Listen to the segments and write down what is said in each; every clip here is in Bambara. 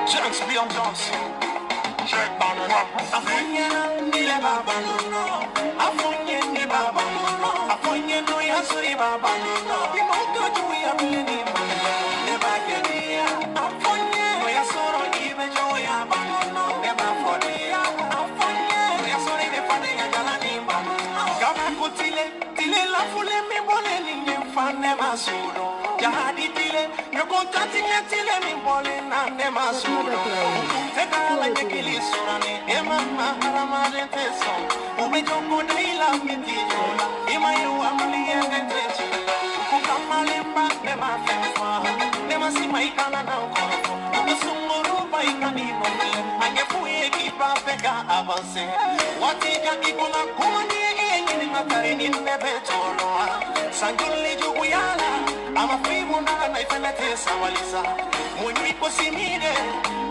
Jax Beyoncé. Check on it up. Afonye nile baba no. Afonye ni baba no. Afonye no ya suri baba no. Imoto tu ya mleni ne bageni ya. Afonye no ya soro ibe jo ya baba no. Ne ba fodi ya. Afonye no ya sori ne fadi ya jalani baba no. Gaba kutile tile la fule mi bole ni nyefane masuro. Jahadi tile nyoko tatile tile mi bole na ne masuro. Tekala nyekili surane emama haramare teso. Ube joko deila mitijola. Ima yu amali yenge teso. Kukamalimba ne mafefa. Ne masima ikana na ukoro. Ube sunguru ba ikani mongile. Angefuye kipa peka avance. Watika ikuna kumani yenye ni matari ni nebe toloa. Sanjuli juguyala. Ama fibu na naifene tesa walisa. Mwenye kosimide.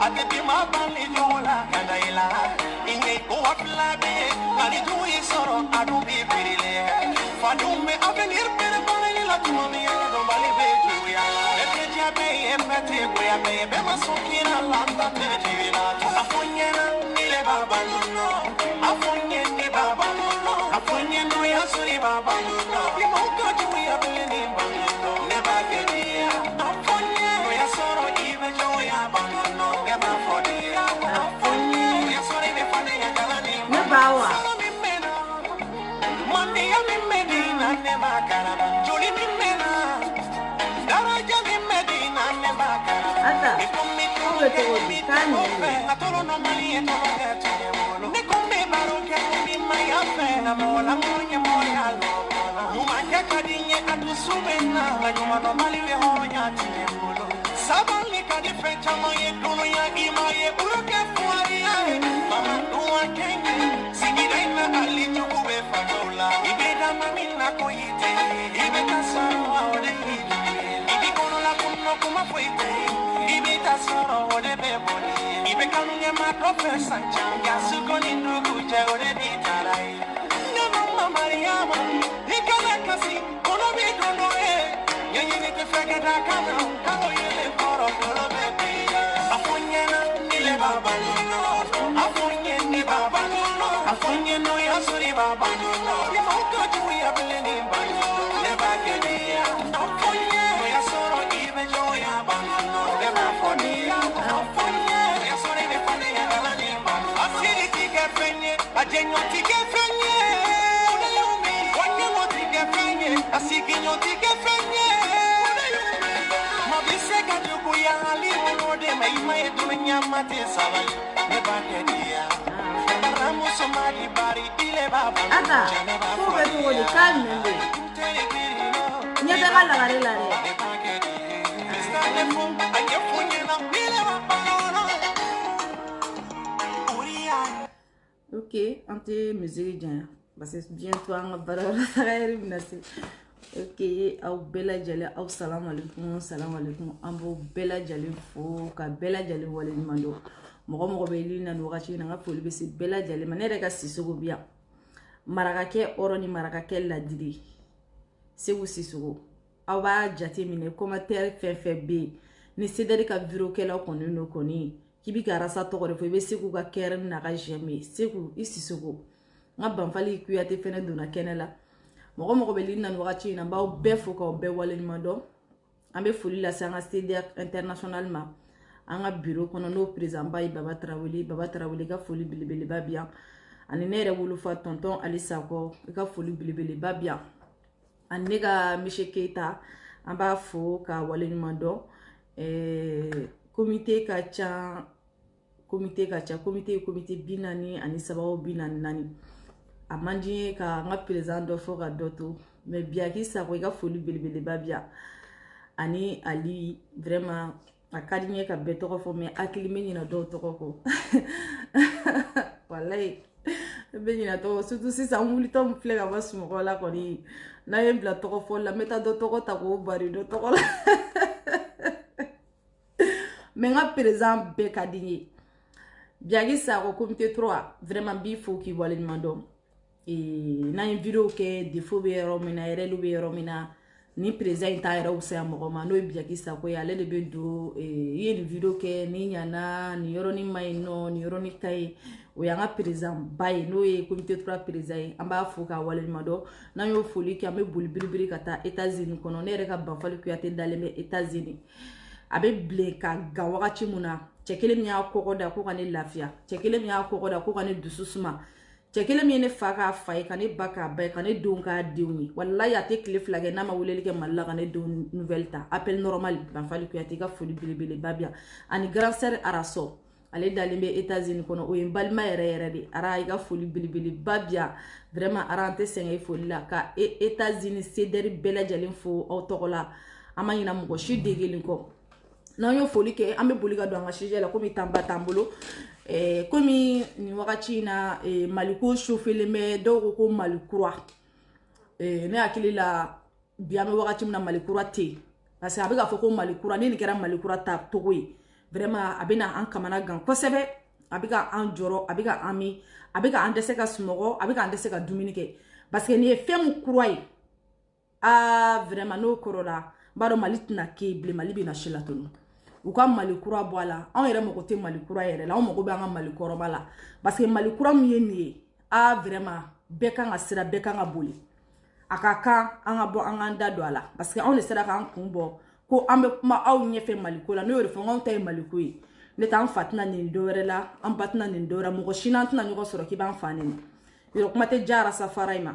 Ate bima bali jola kadaila. Inge ko aflabe. Nali jui soro adu bibirile. Fadume avenir pere bale la tumami ya dombali bejuya. Ete jabe epete kuya be be masukina landa tejina. Afonye na nile baba no. Afonye ni baba no. Afonye no ya suri baba no. Bimoka juya bele ni baba no. Never get ya. Afonye no ya soro ibe joya baba no. Never forget ya. Afonye no ya sori be fane ya jalani. Nebawa. Money ya mi medina never karaba. Juli mi mena. Daraja mi medina never karaba. Ata. Ube to odi kani. Atolo no mali e tolo gete molo. Ne kumbe baro ke kumbi maya fe na mola monye moya lo. Numa ke kadinye adu subena. Numa no mali we honya tine molo. Sabali kadi fecha moye kuno ya imaye uroke fuari ya. Mama nuwa kenye. Sigida ina ali chukube fatola. Ibeda mamina koyite. Ibeta saro ode hili. Ibi kono la kuno kuma fuite. Ibeta saro ode beboni. Ibe kanunye ma profesa changa. Sukoni ndugu je ode ditarai. Nema mamariama. Nikala kasi. Kono bidono Yenye te feke da kama. Kalo yele koro koro bebe. Afonye na nile baba no. Afonye ni baba no. Afonye no ya suri baba no. Imoka juwi ya bile ni baba. Neba gede ya. Afonye no ya soro ibe jo ya baba no. Neba fodi ya. Afonye no ya sori ne fane ya gala ni baba. Asiri tike fenye. Ajenyo tike fenye. Wanye mo tike fenye. Asikinyo tike fenye. Mabiseka juku ya ali monode. Maima ye dunya mate savali. Neba gede ya. Ata. Ube to odi kani nende. Nyebe kala gare lare. Ok, ante musique jan. Parce que bientôt on va parler de ça. Ok, aw bela jale aw salam alaikum ambo bela jale fo ka bela jale wale mando. Mogo be li na wakati na nga foli be se bela jale manere ka sisogo bia. Marakake oro ni marakake ladiri. Segu sisogo. Aw ba jate mine commentaire fe be. Ni sedari ka viro kela koni no koni. Kibi ka rasa toko fo be segu ka kere na ka jeme. Segu isisogo. Nga banfali kuyate fene dona kenela. Mogo be li na wakati na ba be fo ka be wale mando. Ambe foli la sanga stade international ma. Anga bureau kono no président bay Baba Traoré ka foli bilibili babia ani ne yɛrɛ wolofa tonton Ali Sako ka foli bilibili babia ani ne ka Michel Keita an b'a fo ka wale ɲuman dɔn comité ka ca comité binani ani sababu binani nani a man di ye ka an ka président dɔ fo ka dɔ to mais Biaki Sako i ka foli bilibili babia ani Ali vraiment a ka di n ye ka bɛɛ tɔgɔ fɔ mais hakili bɛ ɲina dɔw tɔgɔ kɔ walayi bɛ ɲina tɔgɔ surtout sisan n wulitɔ min filɛ ka bɔ sunɔgɔ la kɔni n'a ye n bila tɔgɔ fɔ la n bɛ taa dɔ tɔgɔ ta k'o bari dɔ tɔgɔ la mais n ka président bɛɛ ka di n ye Biaki Sako comité 3 vraiment b'i fo k'i waleɲuman dɔn n'an ye vidéo kɛ défaut bɛ yɔrɔ min na erreur bɛ yɔrɔ min na ni président in t'a yɛrɛ wusaya mɔgɔ ma n'o ye Biyaki Sako ye ale de bɛ don i ye nin video kɛ ni ɲana nin yɔrɔnin ma ɲi nɔ nin yɔrɔnin ka ɲi o y'an ka président ba ye n'o ye comité 3 président ye an b'a fo k'a waleɲuman dɔn n'an y'o foli kɛ an bɛ boli biribiri ka taa États-Unis kɔnɔ ne yɛrɛ ka Banfali Kuyate dalen bɛ États-Unis a bɛ bilen ka gan wagati mun na cɛ kelen min y'a kɔkɔ da ko ka ne lafiya cɛ kelen min y'a kɔkɔ da ko ka ne dusu suma cɛ kelen min ye ne fa k'a fa ye ka ne ba k'a ba ye ka ne denw k'a denw ye walayi a tɛ tile fila kɛ n'a ma weleli kɛ Mali la ka ne denw nouvelle ta appel normal Banfali Kuyate ka foli belebeleba bi yan ani grand sœur Araso ale dalen bɛ États-Unis kɔnɔ o ye n balima yɛrɛ yɛrɛ de Ara i ka foli belebeleba bi yan vraiment Ara an tɛ sɛgɛn i foli la ka États-Unis cédère bɛɛ lajɛlen fo aw tɔgɔ la an ma ɲina mɔgɔ si degelen kɔ n'an y'o foli kɛ an bɛ boli ka don an ka sujet la komi temps ba t'an bolo komi nin wagati in na Maliko chauffelen bɛ dɔw ko Mali kura ne hakili la bi an bɛ wagati min na Mali kura tɛ yen parce que a bɛ k'a fɔ ko Mali kura ni nin kɛra Mali kura ta togo ye vraiment a bɛ na an kamana gan kosɛbɛ a bɛ ka an jɔrɔ a bɛ ka an mi a bɛ ka an dɛsɛ ka sunɔgɔ a bɛ ka an dɛsɛ ka dumuni kɛ parce que nin ye fɛn min kura ye vraiment n'o kɔrɔla n b'a dɔn Mali tɛna kɛ yen bilen Mali bɛ na si la tuguni u ka Mali kura bɔ a la anw yɛrɛ mago tɛ Mali kura yɛrɛ la anw mago bɛ an ka Mali kɔrɔba la parce que Mali kura min ye nin ye vraiment bɛɛ kan ka sira bɛɛ kan ka boli a ka kan an ka bɔ an k'an da don a la parce que anw de sera k'an kun bɔ ko an bɛ kuma aw ɲɛfɛ Mali ko la n'o y'o de fɔ anw ta ye Mali ko ye ne t'an fa tɛna nin dɔ wɛrɛ la an ba tɛna nin dɔ wɛrɛ mɔgɔ si n'an tɛna ɲɔgɔn sɔrɔ k'i b'an fa nɛni yɔrɔ kuma tɛ ja Arasa Fara in ma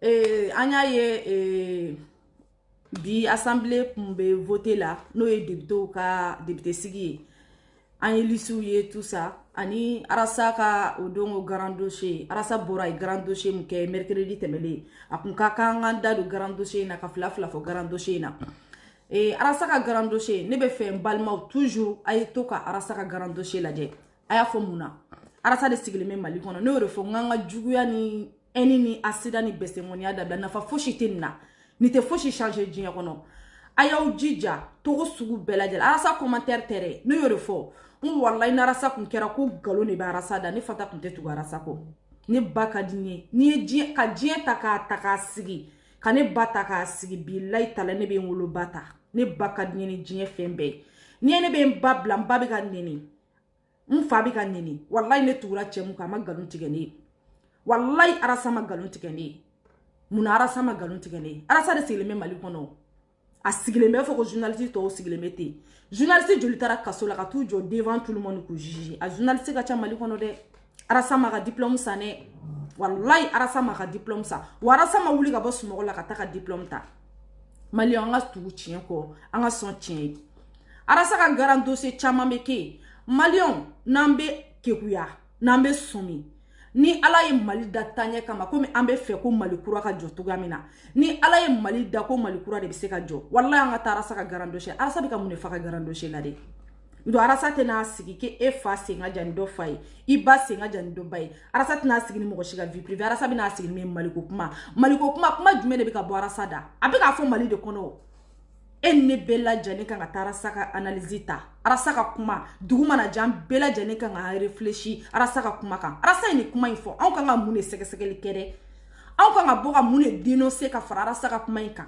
an y'a ye bi assemblée kun bɛ voter la n'o ye députés ka député sigi ye an ye lisiw ye tout ça ani Arasa ka o don o grand dossier Arasa bɔra ye grand dossier min kɛ mercredi tɛmɛlen a kun ka kan an da don grand dossier in na ka fila fila fɔ grand dossier in na Arasa ka grand dossier ne bɛ fɛ n balimaw toujours a ye to ka Arasa ka grand dossier lajɛ a y'a fɔ mun na Arasa de sigilen bɛ Mali kɔnɔ ne y'o de fɔ n k'an ka juguya ni haine ni accident ni bɛsɛmɔniya dabila nafa fosi tɛ nin na ni tɛ fosi changer diɲɛ kɔnɔ a y'aw jija togo sugu bɛɛ lajɛlen Arasa commentaire tɛ dɛ ne y'o de fɔ n walayi ni Arasa kun kɛra ko nkalon de bɛ Arasa da ne fata kun tɛ tugu Arasa kɔ ne ba ka di n ye n'i ye diɲɛ ka diɲɛ ta k'a sigi ka ne ba ta k'a sigi bilayi tala ne bɛ n wolo ba ta ne ba ka di n ye ni diɲɛ fɛn bɛɛ n'i ye ne bɛ n ba bila n ba bɛ ka nɛni n fa bɛ ka nɛni walayi ne tugura cɛ mun kan a ma nkalon tigɛ ne ye walayi Arasa ma nkalon tigɛ ne ye munna Arasa ma nkalon tigɛ ne ye Arasa de sigilen bɛ Mali kɔnɔ a sigilen bɛ fɔ ko journaliste tɔw sigilen bɛ ten journaliste joli taara kaso la ka t'u jɔ devant tout le monde k'u juger a journaliste ka ca Mali kɔnɔ dɛ Arasa ma ka diplôme san dɛ walayi Arasa ma ka diplôme san wa Arasa ma wuli ka bɔ sunɔgɔ la ka taa ka diplôme ta Mali an ka tugu tiɲɛ kɔ an ka sɔn tiɲɛ ye Arasa ka grand dossier caman bɛ kɛ Mali n'an bɛ kekuya n'an bɛ sɔmi ni Ala ye Mali da taɲɛ kama komi an bɛ fɛ ko Mali kura ka jɔ cogoya min na ni Ala ye Mali da ko Mali kura de bɛ se ka jɔ walayi an ka taa Arasa ka grand dossier Arasa bɛ ka mun de fa ka grand dossier la de donc Arasa tɛna sigi ke e fa sen ka jan ni dɔ fa ye i ba sen ka jan ni dɔ ba ye Arasa tɛna sigi ni mɔgɔ si ka vie privée Arasa bɛna sigi ni Maliko kuma kuma jumɛn de bɛ ka bɔ Arasa da a bɛ k'a fɔ Mali de kɔnɔ e ni ne bɛɛ lajɛlen kan ka taa Arasa ka analyse ta Arasa ka kuma dugu mana jɛ an bɛɛ lajɛlen kan ka réfléchir Arasa ka kuma kan Arasa ye nin kuma in fɔ anw kan ka mun de sɛgɛsɛgɛli kɛ dɛ anw kan ka bɔ ka mun de dénoncer ka fara Arasa ka kuma in kan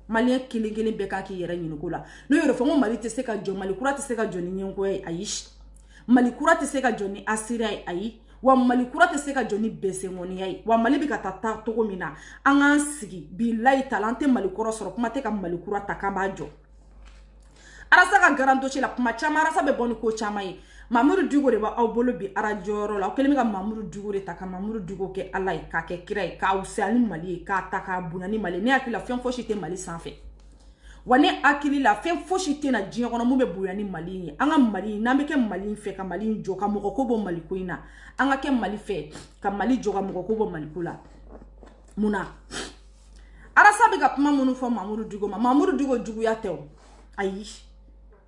Malien kelen kelen bɛɛ kan k'i yɛrɛ ɲini ko la n'o y'o de fɔ n ko Mali tɛ se ka jɔ Mali kura tɛ se ka jɔ ni ɲɛngoya ye ayi Mali kura tɛ se ka jɔ ni asira ye ayi wa Mali kura tɛ se ka jɔ ni bɛsɛmɔniya ye wa Mali bɛ ka taa togo min na an k'an sigi bilayi tala an tɛ Mali kɔrɔ sɔrɔ kuma tɛ ka Mali kura ta k'an b'a jɔ Arasa ka grand dossier la kuma caman Arasa bɛ bɔ ni ko caman ye Mamudu Diko de b'aw bolo bi radio yɔrɔ la aw kɛlen bɛ ka Mamudu Diko de ta ka Mamudu Diko kɛ Ala ye k'a kɛ kira ye k'a wusaya ni Mali ye k'a ta k'a bonya ni Mali ye ne hakili la fɛn fosi tɛ Mali sanfɛ wa ne hakili la fɛn fosi tɛ na diɲɛ kɔnɔ mun bɛ bonya ni Mali ye an ka Mali n'an bɛ kɛ Mali fɛ ka Mali jɔ ka mɔgɔ ko bɔ Mali ko in na an ka kɛ Mali fɛ ka Mali jɔ ka mɔgɔ ko bɔ Mali ko la munna Arasa bɛ ka kuma minnu fɔ Mamudu Diko ma Mamudu Diko juguya tɛ o ayi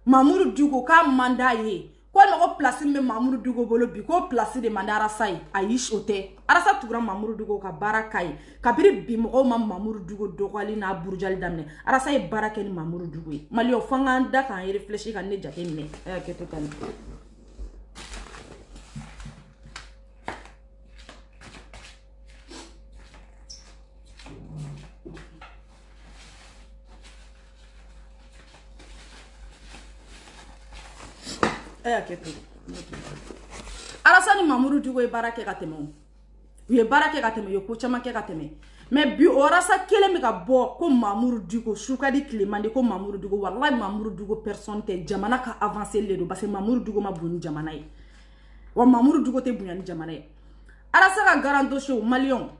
Mamudu Diko k'a man d'a ye ko mɔgɔ place min bɛ Mamudu Diko bolo bi ko place de man di Arasa ye ayi o tɛ Arasa tugura Mamudu Diko ka baara ka ye kabiri bi mɔgɔw ma Mamudu Diko dɔgɔyali n'a burujali daminɛ Arasa ye baara kɛ ni Mamudu Diko ye Maliyɛnw fo an k'an da k'an réfléchir ka ne jate minɛ a y'a kɛ to tan arasa ni Mamoudou Dicko ye baara kɛ ka tɛmɛ o. U ye baara kɛ ka tɛmɛ, u ye ko caman kɛ ka tɛmɛ. Mais bi o arasa kelen bɛ ka bɔ ko Mamoudou Dicko su ka di tile man di ko Mamoudou Dicko wallahi Mamoudou Dicko personne tɛ jamana ka avancer le do parce que Mamoudou Dicko ma bon ni jamana ye. Wa Mamoudou Dicko tɛ bonya ni jamana ye. Arasa ka grand dossier o Malien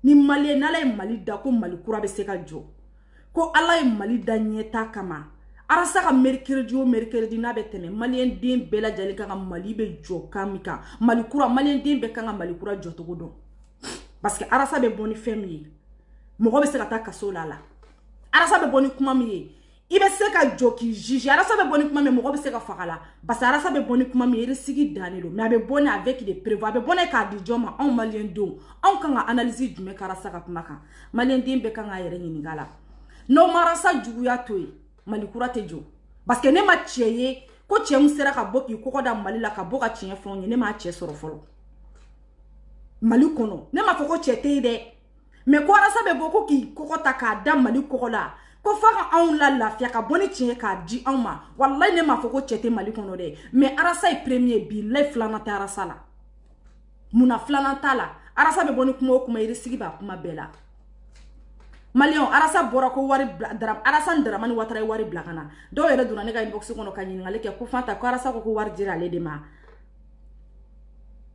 ni Malien n'ala ye Mali da ko Mali kura bɛ se ka jɔ. Ko ala ye Mali da ɲɛta kama. Arasa ka mercredi o mercredi n'a bɛ tɛmɛ Malien den bɛɛ lajɛlen kan ka Mali bɛ jɔ kan min kan. Mali kura Malien den bɛɛ kan ka Mali kura jɔ cogo dɔn. Parce que arasa bɛ bɔ ni fɛn min ye. Mɔgɔ bɛ se ka taa kaso la la. Arasa bɛ bɔ ni kuma min ye. I bɛ se ka jɔ k'i juger. Arasa bɛ bɔ ni kuma min mɔgɔ bɛ se ka faga la. Parce que arasa bɛ bɔ ni kuma min ye sigi dannen don. Mais a bɛ bɔ ni avec des preuves. A bɛ bɔ ni k'a di jɔn ma anw Malien denw. Anw kan ka analyse jumɛn kɛ arasa ka kuma kan. Malien den bɛɛ kan k'a yɛrɛ ɲininka la. N'o ma arasa juguya to ye Mali kura tɛ jɔ. Parce que ne ma cɛ ye ko cɛ mun sera ka bɔ k'i kɔkɔ da Mali la ka bɔ ka tiɲɛ fɔ n ye ne m'a cɛ sɔrɔ fɔlɔ. Mali kɔnɔ ne m'a fɔ ko cɛ tɛ ye dɛ. Mais ko arasa bɛ bɔ ko k'i kɔkɔ ta k'a da Mali kɔkɔ la. Ko fa ka anw la lafiya ka bɔ ni tiɲɛ k'a di anw ma. Wallahi ne m'a fɔ ko cɛ tɛ Mali kɔnɔ dɛ. Mais arasa ye premier billahi filanan tɛ arasa la. Munna filanan t'a la. Arasa bɛ bɔ ni kuma o kuma sigi b'a kuma bɛɛ la. Malien arasa bɔra ko wari arasa Dramani Ouattara ye wari bila kana. Dɔw yɛrɛ donna ne ka inbox kɔnɔ ka ɲininkali kɛ ko Fanta ko arasa ko wari dira ale de ma.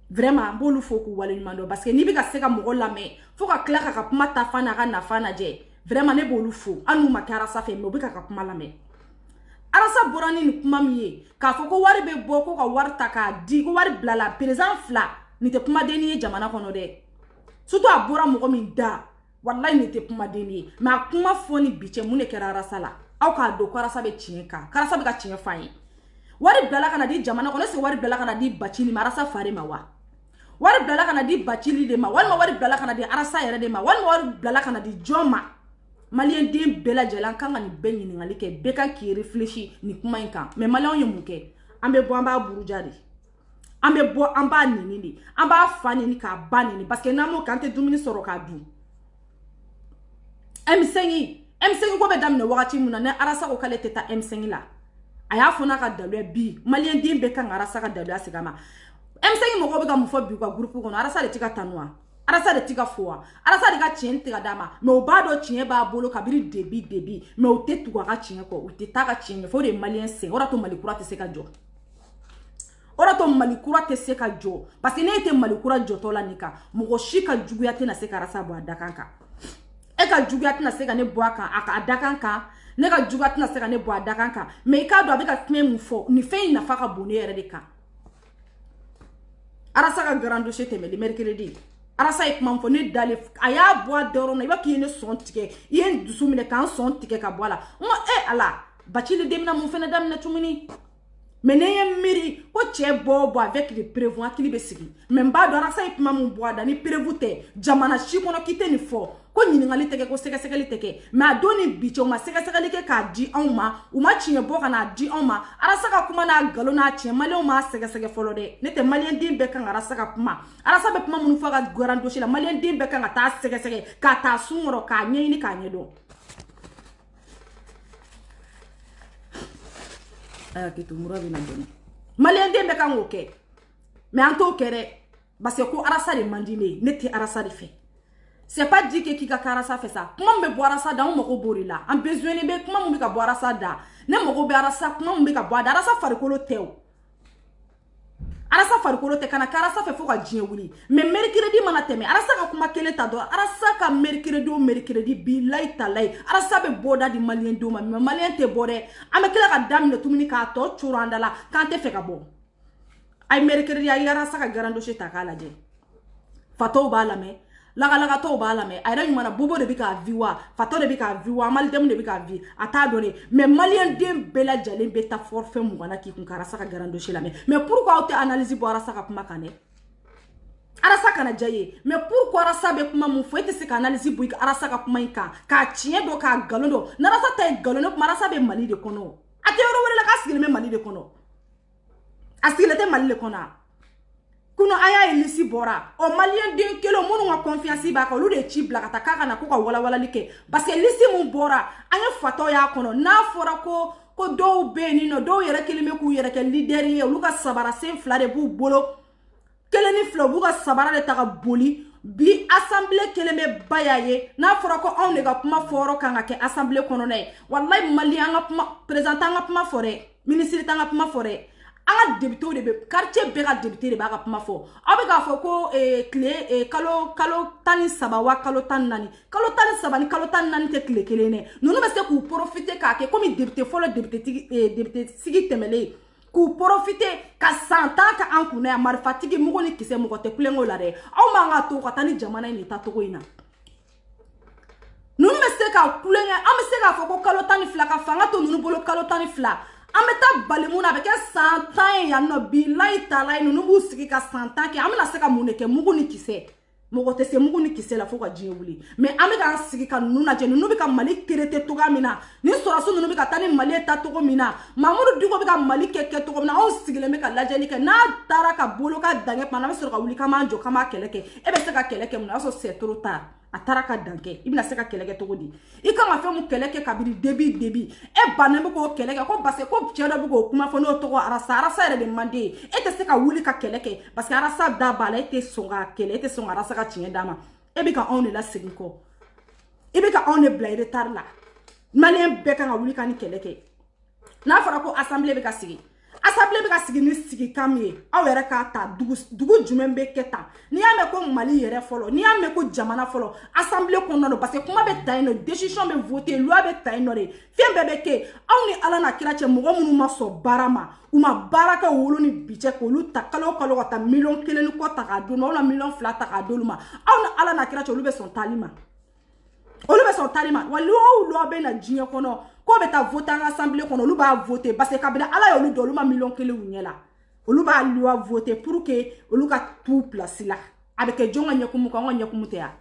Vraiment bolu fo k'u waleɲuman dɔn parce que n'i bɛ ka se ka mɔgɔ lamɛn fo ka tila ka kuma ta fan n'a ka nafa lajɛ. Vraiment ne b'olu fo an n'u ma kɛ arasa fɛ mais u bɛ ka kuma lamɛn. Arasa bɔra ni kuma min ye k'a fɔ ko wari bɛ bɔ ko ka wari ta k'a di ko wari bila la président fila nin tɛ kumaden ye jamana kɔnɔ dɛ. Surtout a bɔra mɔgɔ min da wallahi nin tɛ kumaden ye mais a kuma fɔ ni bi cɛ mun de kɛra arasa la aw k'a dɔn ko arasa bɛ tiɲɛ kan arasa bɛ ka tiɲɛ f'a ye. Wari bilala kana di jamana kɔnɔ est-ce que wari bilala kana di Bacili ma arasa fare ma wa? Wari bilala kana di Bacili de ma walima wari bilala kana di arasa yɛrɛ de ma walima wari bilala kana di jɔn ma? Malien den bɛɛ lajɛlen kan ka nin bɛɛ ɲininkali kɛ bɛɛ kan k'i réfléchir nin kuma in kan mais malien ye mun kɛ an bɛ bɔ an b'a buruja de an bɛ bɔ an b'a nini de an b'a fa nini k'a ba nini parce que n'an m'o kɛ an tɛ dumuni sɔrɔ k'a dun. M5 ko bɛ daminɛ wagati mun na ne arasa ko k'ale tɛ taa M5 la a y'a fɔ n'a ka daluya bi malien den bɛɛ kan ka arasa ka daluya segin a ma. M5 mɔgɔw bɛ ka mun fɔ bi u ka groupe kɔnɔ arasa de tɛ ka tanu wa? Arasa de tɛ ka fɔ wa? Arasa de ka tiɲɛ tɛ ka d'a ma mais u b'a dɔn tiɲɛ b'a bolo kabiri debi mais u tɛ tugu a ka tiɲɛ kɔ u tɛ taa ka tiɲɛ ɲɛfɔ o de ye malien sɛgɛn o de y'a to Mali kura tɛ se ka jɔ. O de y'a to Mali kura tɛ se ka jɔ parce que ne tɛ Mali kura jɔtɔ la nin kan mɔgɔ si ka juguya tɛna se ka arasa bɔ a dakan kan. E ka juguya tɛna se ka ne bɔ a kan a dakan kan ne ka juguya tɛna se ka ne bɔ a dakan kan mais i k'a dɔn a bɛ ka fɛn mun fɔ nin fɛn in nafa ka bon ne yɛrɛ de kan. Arasa ka grand dossier tɛmɛli mercredi arasa ye kuma fɔ ne dalen a y'a bɔ a dɔrɔn na i b'a k'i ye ne sɔn tigɛ i ye n dusu minɛ k'an sɔn tigɛ ka bɔ a la n ko ala Bacili den bɛna mun fɛnɛ daminɛ tuguni mais ne ye miiri ko cɛ bɔ avec les preuves hakili bɛ sigi mais n b'a dɔn arasa ye kuma mun bɔ a da ni preuve tɛ jamana si kɔnɔ k'i tɛ nin fɔ ko ɲininkali tɛ kɛ ko sɛgɛsɛgɛli tɛ kɛ mais a don ni bi cɛ u ma sɛgɛsɛgɛli kɛ k'a di anw ma u ma tiɲɛ bɔ ka n'a di anw ma arasa ka kuma n'a nkalon n'a tiɲɛ maliyɛnw m'a sɛgɛsɛgɛ fɔlɔ dɛ ne tɛ maliyɛn den bɛɛ kan ka arasa ka kuma arasa bɛ kuma minnu fɔ a ka grand dossier la maliyɛn den bɛɛ kan ka taa sɛgɛsɛgɛ k'a taa sun kɔrɔ k'a ɲɛɲini k'a ɲɛdɔn. Aya kɛ to mura bɛ na dɔɔni maliyɛn den bɛɛ kan k'o kɛ mais an t'o kɛ dɛ parce que ko arasa de man di ne tɛ arasa de fɛ. C'est pas dit que k'i ka arasa fɛ sa kuma min bɛ bɔ arasa da an mago b'o de la an besoin bɛ kuma min bɛ ka bɔ arasa da ne mago bɛ arasa kuma min bɛ ka bɔ a da arasa farikolo tɛ o arasa farikolo tɛ kana arasa fɛ fo ka diɲɛ wuli mais mercredi mana tɛmɛ arasa ka kuma kelen ta dɔrɔn arasa ka mercredi o mercredi bilayi talayi arasa bɛ bɔ da di maliyɛn denw ma mais maliyɛn tɛ bɔ dɛ an bɛ tila ka daminɛ tuguni k'a tɔ coro an da la k'an tɛ fɛ ka bɔ a ye mercredi a ye arasa ka grand dossier ta k'a lajɛ fatɔw b'a lamɛn lagalakatɔw b'a lamɛn a yɛrɛ ɲuman bobo de bɛ k'a vi wa fatɔ de bɛ k'a vi wa malidenw de bɛ k'a vi a t'a dɔn de mais maliyɛn den bɛɛ lajɛlen bɛ taa forfait mugan na k'i kun ka arasa ka grand dossier lamɛn mais pourquoi aw tɛ analyse bɔ arasa ka kuma kan dɛ arasa kana diya ye mais pourquoi arasa bɛ kuma mun fɔ e tɛ se ka analyse bɔ i ka arasa ka kuma in kan k'a tiɲɛ dɔn k'a nkalon dɔn n'arasa ta ye nkalon ye kuma arasa bɛ Mali de kɔnɔ a tɛ yɔrɔ wɛrɛ la k'a sigilen bɛ Mali de kɔnɔ a sigilen tɛ Mali de kɔnɔ kuno aya elisi bora o malien den kelo munu nga confiance ba ko lu de ci bla kata kaka na ko ka wala wala like parce que lisi mun bora anya fato ya kono na fora ko ko dɔw bɛ yen nɔ dɔw yɛrɛ kelen bɛ k'u yɛrɛ kɛ leader ye olu ka sabara sen 2 de b'u bolo kelen ni 2 b'u ka sabara de ta ka boli bi assemblée kelen bɛ ba y'a ye n'a fɔra ko anw de ka kuma fɔyɔrɔ kan ka kɛ assemblée kɔnɔna ye wallahi mali an ka kuma président an ka kuma fɔ dɛ ministre an ka kuma fɔ dɛ an ka député de bɛ quartier bɛɛ ka député de b'a ka kuma fɔ aw bɛ k'a fɔ ko tile kalo 13 wa kalo 14 kalo 13 ni kalo 14 tɛ tile kelen dɛ ninnu bɛ se k'u profiter k'a kɛ komi député fɔlɔ député sigi tɛmɛlen k'u profiter ka san 10 ka an kunna yan marifatigi mugu ni kisɛ mɔgɔ tɛ kulonkɛ la dɛ aw man ka to ka taa ni jamana in de taa cogo in na ninnu bɛ se ka kulonkɛ an bɛ se k'a fɔ ko kalo 12 ka fanga to ninnu bolo kalo 12 an bɛ taa bali mun na a bɛ kɛ san 10 ye yan nɔ bilayi talayi ninnu b'u sigi ka san 10 kɛ an bɛna se ka mun de kɛ mugu ni kisɛ mɔgɔ tɛ se mugu ni kisɛ la fo ka diɲɛ wuli mais an bɛ k'an sigi ka ninnu lajɛ ninnu bɛ ka mali kerete togoya min na ni sɔrɔsi ninnu bɛ ka taa ni mali ye taa togo min na Mamudu Diko bɛ ka mali kɛ togo min na anw sigilen bɛ ka lajɛli kɛ n'a taara ka bolo ka dankɛ kuma na an bɛ sɔrɔ ka wuli k'an b'an jɔ k'an b'a kɛlɛ kɛ e bɛ se ka kɛlɛ kɛ mun na o y'a sɔrɔ c'est trop tard a taara ka dankɛ i bɛna se ka kɛlɛ kɛ cogo di i kan ka fɛn mun kɛlɛ kɛ kabini debi e bannen bɛ k'o kɛlɛ kɛ ko parce que ko cɛ dɔ bɛ k'o kuma fɔ n'o tɔgɔ arasa yɛrɛ de man di ye e tɛ se ka wuli ka kɛlɛ kɛ parce que arasa da b'a la e tɛ sɔn ka kɛlɛ e tɛ sɔn arasa ka tiɲɛ d'a ma e bɛ ka anw de lasegin kɔ e bɛ ka anw de bila retard la maliyɛn bɛɛ kan ka wuli ka ni kɛlɛ kɛ n'a fɔra ko assemblée bɛ ka sigi assemblée bɛ ka sigi ni sigikan min ye aw yɛrɛ k'a ta dugu jumɛn bɛ kɛ tan n'i y'a mɛn ko mali yɛrɛ fɔlɔ n'i y'a mɛn ko jamana fɔlɔ assemblée kɔnɔna don parce que kuma bɛ ta yen nɔ décision bɛ voter loi bɛ ta yen nɔ de fɛn bɛɛ bɛ kɛ aw ni ala n'a kira cɛ mɔgɔ minnu ma sɔn baara ma u ma baara kɛ wolo ni bi cɛ k'olu ta kalo kalo ka taa 1 kelen ni kɔ ta k'a d'olu ma wala 2 ta k'a d'olu ma aw ni ala n'a kira cɛ olu bɛ sɔn taali ma olu bɛ sɔn taali ma wa loi bɛ na diɲɛ kɔnɔ ko bɛ taa voter an ka assemblée kɔnɔ olu b'a voter parce que kabini ala y'olu dɔn olu ma 1 kelen u ɲɛ la olu b'a loi voter pour que olu ka t'u place la a bɛ kɛ jɔn ka ɲɛkumu kan an ka ɲɛkumu tɛ yan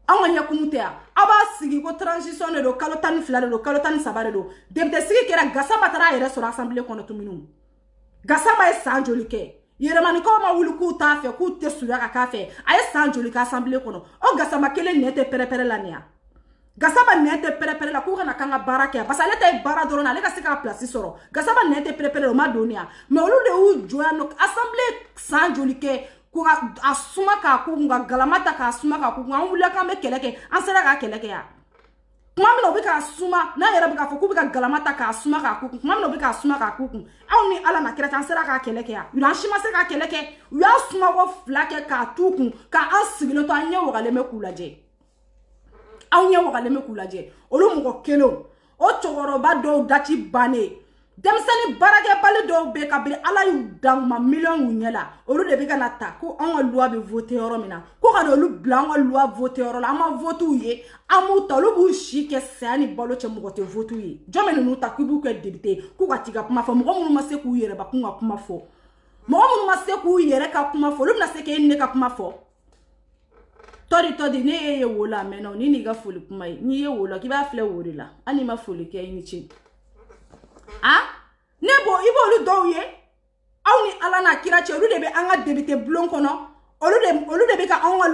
anw ka ɲɛkumu tɛ yan aw b'a sigi ko transition de don kalo 12 de don kalo 13 de don député sigi kɛra Gassama taara a yɛrɛ sɔrɔ assemblée kɔnɔ tuguni Gassama ye san joli kɛ yɛrɛmanikaw ma wuli k'u t'a fɛ k'u tɛ suya ka k'a fɛ a ye san joli kɛ assemblée kɔnɔ o Gassama kelen nɛ tɛ pɛrɛpɛrɛ la nin ya Gassama nɛ tɛ pɛrɛpɛrɛ la k'u kana kan ka baara kɛ parce que ale ta ye baara dɔrɔn ale ka se ka place sɔrɔ Gassama nɛ tɛ pɛrɛpɛrɛ o ma don ya mais olu de y'u jɔ yan nɔ assemblée san joli kɛ ko a suma k'a k'u kun ka galama ta k'a suma k'a k'u kun an wulila k'an bɛ kɛlɛ kɛ an sera k'a kɛlɛ kɛ yan kuma min na u bɛ k'a suma n'a yɛrɛ bɛ k'a fɔ k'u bɛ ka galama ta k'a suma k'a k'u kun kuma min na u bɛ k'a suma k'a k'u kun aw ni ala na kira cɛ an sera k'a kɛlɛ kɛ yan u an si ma se k'a kɛlɛ kɛ u y'a suma ko 2 kɛ k'a t'u kun k'an sigilen to an ɲɛ wagalen bɛ k'u lajɛ aw ɲɛ wagalen bɛ k'u lajɛ olu mɔgɔ kelen o cɛkɔrɔba dɔw dati bannen denmisɛnnin baarakɛbali dɔw bɛ kabini ala y'u dan u ma miliyɔn y'u ɲɛ la olu de bɛ ka na ta ko anw ka loi bɛ voter yɔrɔ min na ko ka na olu bila an ka loi voter yɔrɔ la an ma vote u ye an b'u ta olu b'u si kɛ saya ni balo cɛ mɔgɔ tɛ vote u ye jɔn bɛ ninnu ta k'u b'u kɛ député k'u ka t'i ka kuma fɔ mɔgɔ minnu ma se k'u yɛrɛ bakun ka kuma fɔ mɔgɔ minnu ma se k'u yɛrɛ ka kuma fɔ olu bɛna se k'e ne ka kuma fɔ tɔdi ne ye wo la mɛnna ni n'i ka foli kuma ye n'i ye wo la k'i b'a filɛ wo de la hali n'i ma foli kɛ i ni ce ne bo i b'olu dɔw ye aw ni ala n'a kira cɛ olu de bɛ an ka député bulon kɔnɔ olu de bɛ ka anw ka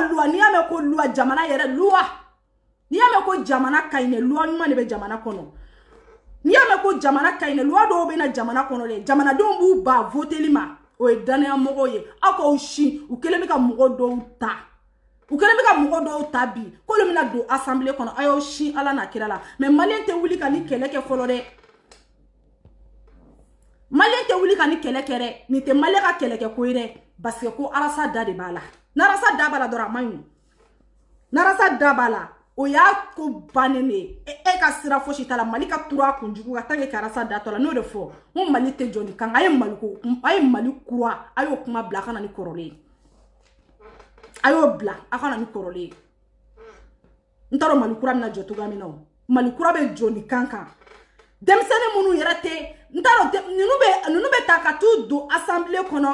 loi n'i y'a mɛn ko loi jamana yɛrɛ loi n'i y'a mɛn ko jamana ka ɲi dɛ loi ɲuman de bɛ jamana kɔnɔ n'i y'a mɛn ko jamana ka ɲi dɛ loi dɔw bɛ na jamana kɔnɔ dɛ jamanadenw b'u ban voteli ma o ye danaya mɔgɔw ye aw k'aw si u kɛlen bɛ ka mɔgɔ dɔw ta u kɛlen bɛ ka mɔgɔ dɔw ta bi k'olu bɛna don assemblée kɔnɔ a y'aw si ala n'a kira la mais maliyɛn tɛ wuli ka ni kɛlɛ kɛ fɔlɔ dɛ maliyɛn tɛ wuli ka ni kɛlɛ kɛ dɛ nin tɛ maliyɛn ka kɛlɛ kɛ ko ye dɛ parce que ko arasa da de b'a la n'arasa da b'a la dɔrɔn a man ɲi n'arasa da b'a la o y'a ko bannen de ye e ka sira fosi t'a la mali ka turu a kunjugu ka taa kɛ arasa da tɔ la n'o de fɔ n ko mali tɛ jɔ nin kan a ye mali kura a y'o kuma bila a ka na ni kɔrɔlen ye a y'o bila a ka na ni kɔrɔlen ye n t'a dɔn mali kura bɛna jɔ cogoya min na o mali kura bɛ jɔ nin kan kan denmisɛnnin minnu yɛrɛ tɛ n t'a dɔn ninnu bɛ ta ka t'u don assemblée kɔnɔ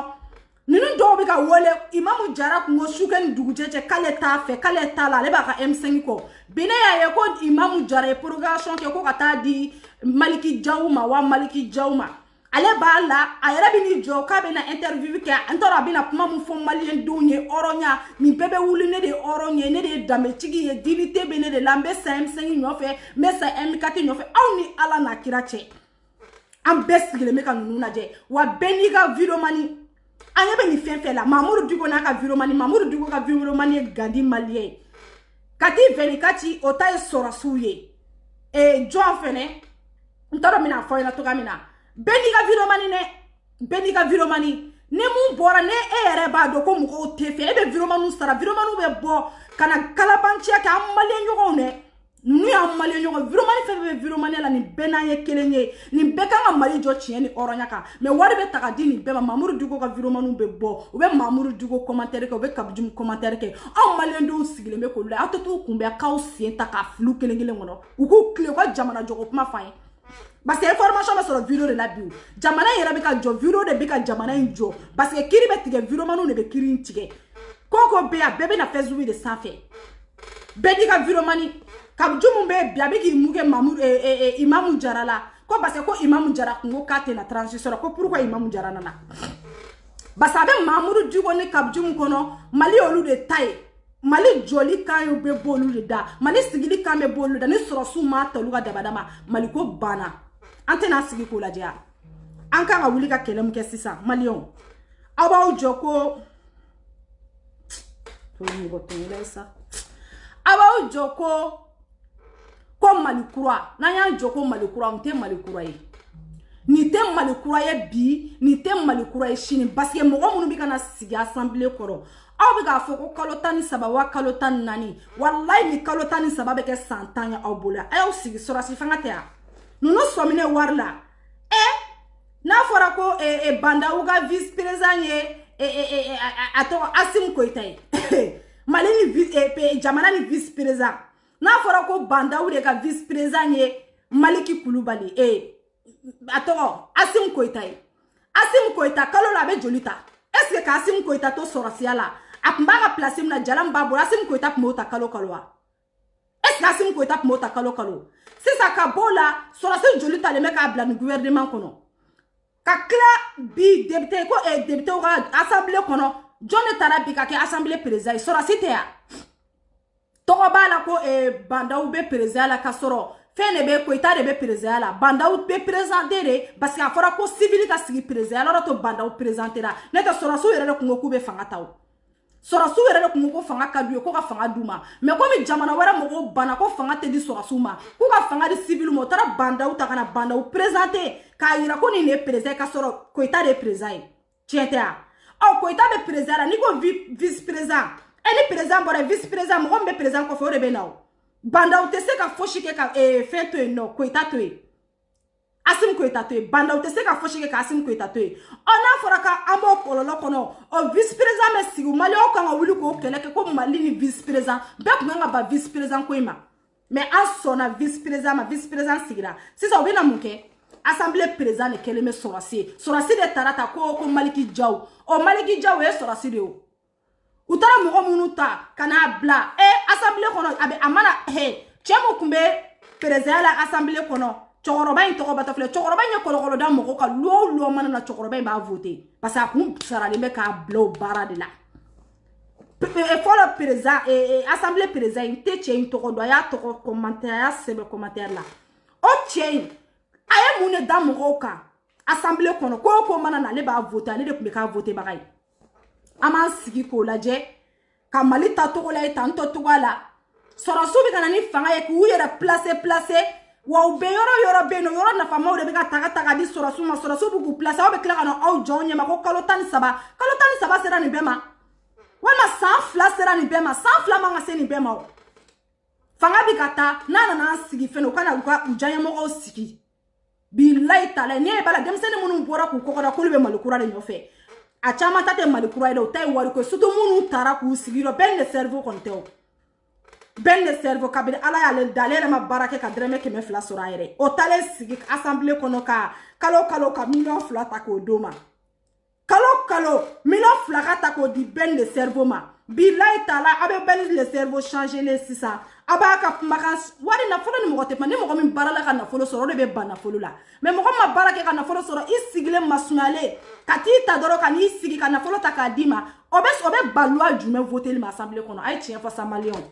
ninnu dɔw bɛ ka wele imamu jara kun ko sukɛ ni dugujɛ cɛ k'ale t'a fɛ k'ale t'a la ale b'a ka M5 kɔ bi ne y'a ye ko imamu jara ye prorogation kɛ ko ka taa di maliki jaw ma wa maliki jaw ma ale b'a la a yɛrɛ bɛ ni jɔ k'a bɛ na interview kɛ n t'a dɔn a bɛ na kuma min fɔ maliyɛn denw ye hɔrɔnya nin bɛɛ bɛ wuli ne de ye hɔrɔn ye ne de ye danbetigi ye dignité bɛ ne de la n bɛ sa M5 nɔfɛ n bɛ sa M4 nɔfɛ aw ni ala n'a kira cɛ an bɛɛ sigilen bɛ ka ninnu lajɛ wa bɛɛ n'i ka vidéomani an ɲɛ bɛ nin fɛn fɛn la Mamudu Diko n'a ka vidéomani Mamudu Diko ka vidéomani ye gandi maliyɛn ye Kati Venikati o ta ye sɔrɔsiw ye jɔn fɛnɛ n t'a dɔn n bɛna fɔ ɲɛna cogoya min na bɛɛ n'i ka vidéomani dɛ bɛɛ n'i ka vidéomani ni mun bɔra ne e yɛrɛ b'a dɔn ko mɔgɔw tɛ fɛ e bɛ vidéomaniw sara vidéomaniw bɛ bɔ ka na kalabanciya kɛ an maliyɛn ɲɔgɔnw dɛ ninnu y'an maliyɛn ɲɔgɔn vidéomani fɛn fɛn bɛ vidéomani la nin bɛɛ n'an ye kelen ye nin bɛɛ kan ka Mali jɔ tiɲɛ ni hɔrɔnya kan mais wari bɛ ta ka di nin bɛɛ ma Mamudu Diko ka vidéomaniw bɛ bɔ u bɛ Mamudu Diko commentaire kɛ u bɛ Kabijumu commentaire kɛ anw maliyɛn denw sigilen bɛ k'olu la aw tɛ t'u kunbɛn k'aw sen ta k'a fili kelen kelen kɔnɔ u k'u tilen u ka jamana jɔko kuma f'an ye parce que information bɛ sɔrɔ vidéo de la bi jamana yɛrɛ bɛ ka jɔ vidéo de bɛ ka jamana in jɔ parce que kiri bɛ tigɛ vidéomaniw de bɛ kiri in tigɛ ko bɛ yan bɛɛ bɛ na Facebook de sanfɛ bɛɛ n'i ka vidéomani Kabijumu bɛ bi a bɛ k'i mun kɛ Imamu Jara la ko parce que ko Imamu Jara kun ko k'a tɛ na transition ko pourquoi Imamu Jara nana parce que a bɛ Mamudu Diko ni Kabijumu kɔnɔ Mali y'olu de ta ye Mali joli kan y'u bɛ bɔ olu de da Mali sigili kan bɛ bɔ olu da ni sɔrɔsiw ma ta olu ka dabada ma Mali ko banna an tɛna sigi k'o lajɛ an kan ka wuli ka kɛlɛ min kɛ sisan maliyɛnw aw b'aw jɔ ko aw b'aw jɔ ko Mali kura n'an y'an jɔ ko Mali kura n tɛ Mali kura ye nin tɛ Mali kura ye bi nin tɛ Mali kura ye sini parce que mɔgɔ minnu bɛ ka na sigi assemblée kɔrɔ aw bɛ k'a fɔ ko kalo 13 wa kalo 14 wallahi ni kalo 13 bɛ kɛ san 10 ye aw bolo a y'aw sigi sɔrɔsi fanga tɛ yan ninnu sɔminɛ wari la n'a fɔra ko Bandawu ka vice président ye a tɔgɔ Assimi Goïta ye Mali ni jamana ni vice président n'a fɔra ko Bandawu de ka vice président ye Maliki Kulubali a tɔgɔ Assimi Goïta ye Assimi Goïta kalo la a bɛ joli ta est ce que Assimi Goïta to sɔrɔsiya la a tun b'a ka place min na jalan b'a bolo Assimi Goïta tun b'o ta kalo kalo wa est ce que Assimi Goïta tun b'o ta kalo kalo sisan ka b'o la sɔrɔsi joli talen bɛ k'a bila nin gouvernement kɔnɔ ka tila bi député ko député ka assemblée kɔnɔ jɔn de taara bi ka kɛ assemblée président ye sɔrɔsi tɛ yan tɔgɔ b'a la ko Bandawu bɛ président la ka sɔrɔ fɛn de bɛ Goïta de bɛ président la Bandawu bɛ présenté de parce que a fɔra ko civil ka sigi président la o de to Bandawu présenté la ne tɛ sɔrɔsiw yɛrɛ de kun ko k'u bɛ fanga ta o sɔrɔsiw yɛrɛ de kun ko fanga ka d'u ye ko ka fanga d'u ma mais komi jamana wɛrɛ mɔgɔw banna ko fanga tɛ di sɔrɔsiw ma k'u ka fanga di civil ma o taara Bandawu ta ka na Bandawu présenté k'a yira ko nin de ye président ka sɔrɔ Goïta de ye président ye tiɲɛ tɛ yan Goïta bɛ président la n'i ko vice président ni président bɔra vice président mɔgɔ min bɛ président kɔfɛ o de bɛ na o Bandawu tɛ se ka fosi kɛ ka fɛn to yen nɔ Goïta to yen Assimi Goïta to yen Bandawu tɛ se ka fosi kɛ ka Assimi Goïta to yen n'a fɔra k'an b'o kɔlɔlɔ kɔnɔ o vice président bɛ sigi maliyɛnw kan ka wuli k'o kɛlɛ kɛ ko Mali ni vice président bɛɛ tun kan ka ban vice président ko in ma mais an sɔnna vice président ma vice président sigira sisan u bɛ na mun kɛ assemblée président de kɛlen bɛ sɔrɔsi ye sɔrɔsi de taara ta ko Maliki Jaw Maliki Jaw o ye sɔrɔsi de ye o u taara mɔgɔ minnu ta ka n'a bila assemblée kɔnɔ a mana cɛ mun tun bɛ président la assemblée kɔnɔ cɛkɔrɔba in tɔgɔ batɔ filɛ cɛkɔrɔba in ye kɔlɔkɔlɔ da mɔgɔ kan lɔ mana na cɛkɔrɔba in b'a voté parce que a kun saralen bɛ k'a bila o baara de la fɔlɔ président assemblée président in tɛ cɛ in tɔgɔ dɔn a y'a tɔgɔ commentaire a y'a sɛbɛn commentaire la o cɛ in a ye mun de da mɔgɔw kan assemblée kɔnɔ ko mana na ale b'a voté ale de tun bɛ k'a voté baga ye an b'an sigi k'o lajɛ ka Mali ta togo la ye tan tɔ togoya la sɔrɔsiw bɛ ka na ni fanga ye k'u yɛrɛ placer wa u bɛ yɔrɔ bɛ yen nɔ yɔrɔ nafamaw de bɛ ka ta ka di sɔrɔsiw ma sɔrɔsiw bɛ k'u placer aw bɛ tila ka na aw jɔ ɲɛma ko kalo 13 sera nin bɛɛ ma walima san 2 sera nin bɛɛ ma san 2 man ka se nin bɛɛ ma o fanga bɛ ka taa n'a nana an sigi fɛnɛ u ka na u diyaɲɛmɔgɔw sigi bilayi tala ne b'a la denmisɛnnin minnu bɔra k'u kɔkɔda k'olu bɛ Mali kura de nɔfɛ a caman ta tɛ Mali kura ye dɛ u ta ye wari ko surtout minnu taara k'u sigi yɔrɔ bɛɛ de cerveau kɔni tɛ o bɛɛ de cerveau kabini ala y'ale da ale yɛrɛ ma baara kɛ ka dɛrɛmɛ 200 sɔrɔ a yɛrɛ o talen sigi assemblée kɔnɔ ka kalo ka $1,000,000 ta k'o d'o ma kalo $1,000,000 ka ta k'o di bɛɛ de cerveau ma bilayi tala a bɛ bɛɛ de cerveau changer le sisan abaka makan wari nafolo ni mɔgɔ tɛ kuma ni mɔgɔ min baara la ka nafolo sɔrɔ o de bɛ ban nafolo la mais mɔgɔ ma baara kɛ ka nafolo sɔrɔ i sigilen masumalen ka t'i ta dɔrɔn ka n'i sigi ka nafolo ta k'a d'i ma o bɛ ban loi jumɛn voteli ma assemblée kɔnɔ a ye tiɲɛ fɔ sa maliyɛnw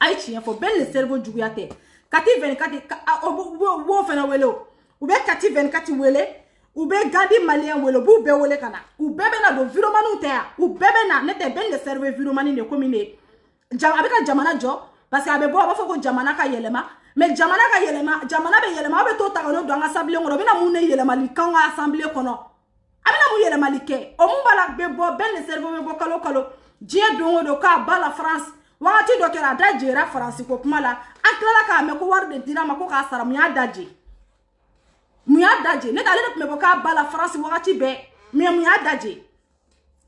a ye tiɲɛ fɔ bɛɛ le cerveau juguya tɛ kati 24 wo fana wele u bɛ kati 24 wele u bɛ gadi maliyɛn wele u b'u bɛɛ wele ka na u bɛɛ bɛ na don viromaniw tɛ yan u bɛɛ bɛ na ne tɛ bɛɛ le cerveau viromani de komi ne a bɛ ka jamana jɔ parce que a bɛ bɔ a b'a fɔ ko jamana ka yɛlɛma mais jamana ka yɛlɛma jamana bɛ yɛlɛma aw bɛ to ta ka n'o don an ka assemblée kɔnɔ o bɛ na mun ne yɛlɛmali k'anw ka assemblée kɔnɔ a bɛ na mun yɛlɛmali kɛ o mun b'a la bɛ bɔ bɛɛ le cerveau bɛ bɔ kalo kalo diɲɛ don o don k'a ba la France wagati dɔ kɛra a da jɛra faransi ko kuma la an tilala k'a mɛn ko wari de dira ma ko k'a sara mun y'a daje mun y'a daje ne t'ale de tun bɛ bɔ k'a ba la faransi wagati bɛɛ mais mun y'a daje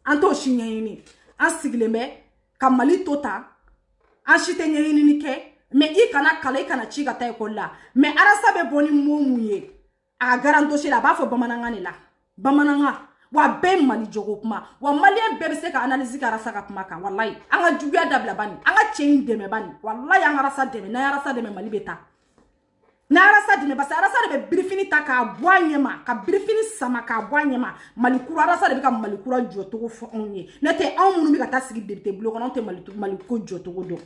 an t'o si ɲɛɲini an sigilen bɛ ka mali to tan an si tɛ ɲɛɲinini kɛ mais i kana kala i kana ci ka taa ekɔli la mais arasa bɛ bɔ ni mun ye a ka garantosi la a b'a fɔ bamanankan de la bamanankan wa bɛɛ mali jogo kuma wa maliyɛn bɛɛ bɛ se ka analyse ka arasa ka kuma kan wallahi an ka juguya dabila bani an ka cɛ in dɛmɛ bani wallahi an ka arasa dɛmɛ n'an ye arasa dɛmɛ mali bɛ taa n'an ye arasa dɛmɛ parce que arasa de bɛ birifini ta k'a bɔ a ɲɛma ka birifini sama k'a bɔ a ɲɛma mali kura arasa de bɛ ka mali kura jɔcogo fɔ anw ye ne tɛ anw minnu bɛ ka taa sigi député bulon kɔnɔ anw tɛ mali ko jɔcogo dɔn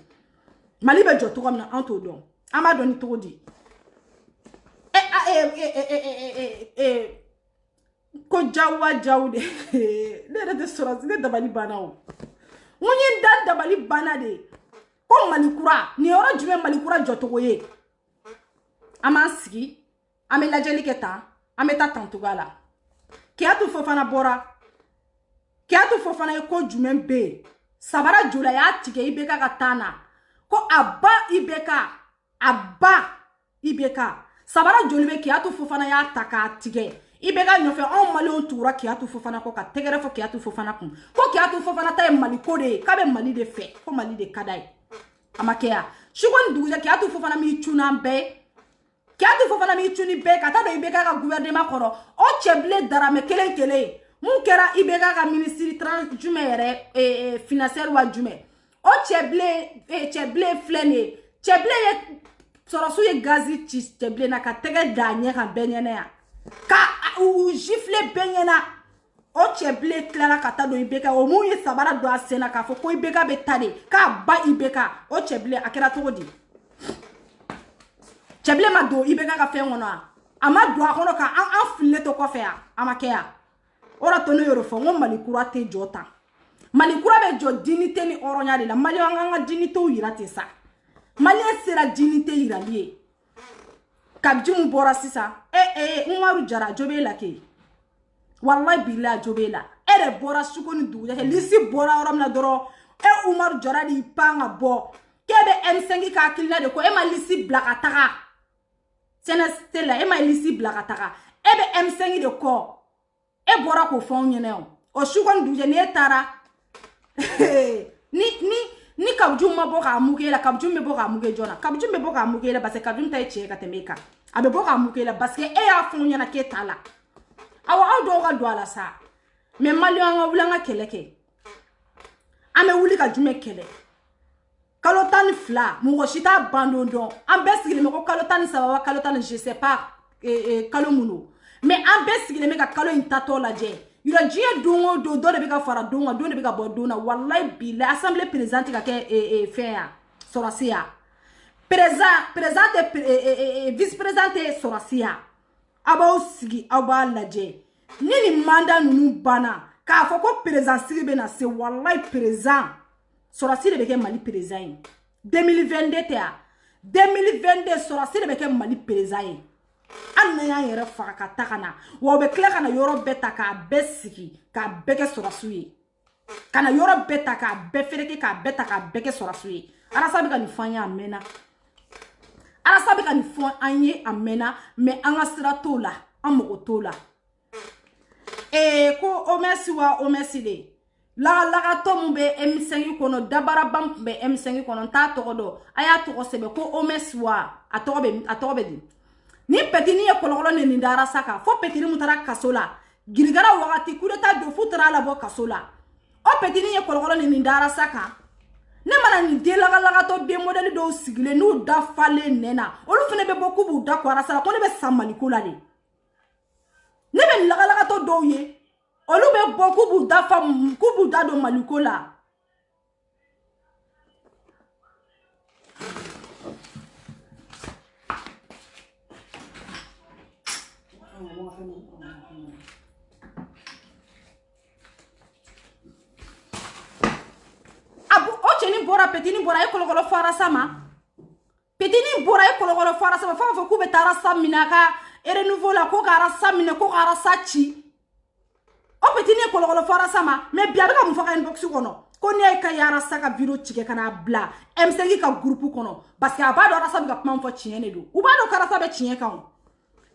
mali bɛ jɔ cogo min na anw t'o dɔn an b'a dɔn ni cogo di ko jaw de ne yɛrɛ tɛ sɔrɔ ne dabali banna o n ye da dabali banna de ko mali kura nin yɔrɔ jumɛn mali kura jɔcogo ye an b'an sigi an bɛ lajɛli kɛ tan an bɛ taa tantogoya la Keyatu Fofana bɔra Keyatu Fofana ye ko jumɛn bɛ yen sabara jula y'a tigɛ IBK ka taa na ko a ba IBK sabara joli bɛ Keyatu Fofana y'a ta k'a tigɛ IBK ɲɔfɛ anw maliyɛnw tugura Keyatu Fofana kɔ ka tɛgɛrɛ fɔ Keyatu Fofana kun ko Keyatu Fofana ta ye mali ko de ye k'a bɛ mali de fɛ ko mali de ka d'a ye a ma kɛ yan suko ni dugujɛ Keyatu Fofana m'i cun n'an bɛɛ Keyatu Fofana m'i cun ni bɛɛ ka taa don IBK ka gouvernement kɔrɔ o cɛbilen daramɛ kelen kelen mun kɛra IBK ka ministre jumɛn yɛrɛ financière wa jumɛn o cɛbilen filɛ nin ye cɛbilen ye sɔrɔsiw ye gazi ci cɛbilen na ka tɛgɛ da ɲɛ kan bɛɛ ɲɛna yan ka u gifle bɛɛ ɲɛna o cɛbilen tilala ka taa don IBK o mun ye sabara don a sen na k'a fɔ ko IBK bɛ taa de k'a ba IBK o cɛbilen a kɛra cogo di cɛbilen ma don IBK ka fɛn kɔnɔ a ma don a kɔnɔ ka an fililen to kɔfɛ yan a ma kɛ yan o de to ne y'o fɔ n ko mali kura tɛ jɔ tan mali kura bɛ jɔ dignité ni hɔrɔnya de la maliyɛnw an ka dignitéw yira ten sa maliyɛn sera dignité yirali ye kabji mun bɔra sisan Umaru Jara jo b'e la ke wallahi billahi jo b'e la e de bɔra suko ni dugujɛ lisi bɔra yɔrɔ min na dɔrɔn Umaru Jara de pan ka bɔ k'e bɛ M5 ka hakilina de ko e ma lisi bila ka taga CNSP la e ma lisi bila ka taga e bɛ M5 de kɔ e bɔra k'o fɔ anw ɲɛna o suko ni dugujɛ n'e taara ni kabju ma bɔ k'a muke la kabju bɛ bɔ k'a muke jɔna kabju bɛ bɔ k'a muke la parce que kabju ta ye tiɲɛ ka tɛmɛ e kan a bɛ bɔ k'a muke la parce que e y'a fɔ ɲɛna k'e t'a la aw dɔw ka don a la sa mais maliyɛnw an ka wuli an ka kɛlɛ kɛ an bɛ wuli ka jumɛn kɛlɛ kalo 12 mɔgɔ si t'a ban don dɔn an bɛɛ sigilen bɛ ko kalo 13 kalo 10 je sais pas kalo mun mais an bɛɛ sigilen bɛ ka kalo in tatɔ lajɛ yɔrɔ diɲɛ don o don dɔ de bɛ ka fara don kan don de bɛ ka bɔ don na wallahi billahi assemblée présidente ka kɛ fɛn yan sɔrɔsi yan vice président tɛ sɔrɔsi yan aw b'aw sigi aw b'a lajɛ ni nin mandat ninnu banna k'a fɔ ko président sigi bɛ na se wallahi président sɔrɔsi de bɛ kɛ mali président ye 2022 tɛ yan 2022 sɔrɔsi de bɛ kɛ mali président ye an na y'an yɛrɛ faga ka ta ka na wa u bɛ tila ka na yɔrɔ bɛɛ ta k'a bɛɛ sigi k'a bɛɛ kɛ sɔrɔsiw ye ka na yɔrɔ bɛɛ ta k'a bɛɛ fereke k'a bɛɛ ta k'a bɛɛ kɛ sɔrɔsiw ye arasa bɛ ka nin fɔ an ye a mɛnna arasa bɛ ka nin fɔ an ye a mɛnna mais an ka sira t'o la an mago t'o la ko omɛsi wa omɛsi de lagatɔ mun bɛ M5 kɔnɔ dabaraban tun bɛ M5 kɔnɔ n t'a tɔgɔ dɔn a y'a tɔgɔ sɛbɛn ko omɛsi wa a tɔgɔ bɛ di ni petini ye kɔlɔkɔlɔ ni nin dara sa kan fo petini mun taara kaso la girigara wagati coup d'état do fu taara labɔ kaso la o petini ye kɔlɔkɔlɔ ni nin dara sa kan ne mana ni delaga to de modèle do sigile nous da fale nena olu fene be beaucoup bu da kwara sala ko ne be samaliko la de ne be laga to do ye olu be beaucoup bu da fam ku bu da do maliko la bora petini bora e kolokolo fara sama petini bora e kolokolo fara sama fa ku be tara samina ka e renouveau la ko gara samina ko gara sachi o petini e kolokolo fara sama me bia be ka mu faka inbox kono ko ni ay ka yara saka video chike kana bla M5 ka groupe kono parce que abado ara sabi ka kuma fo chiene do u ba do kara sabe chien kan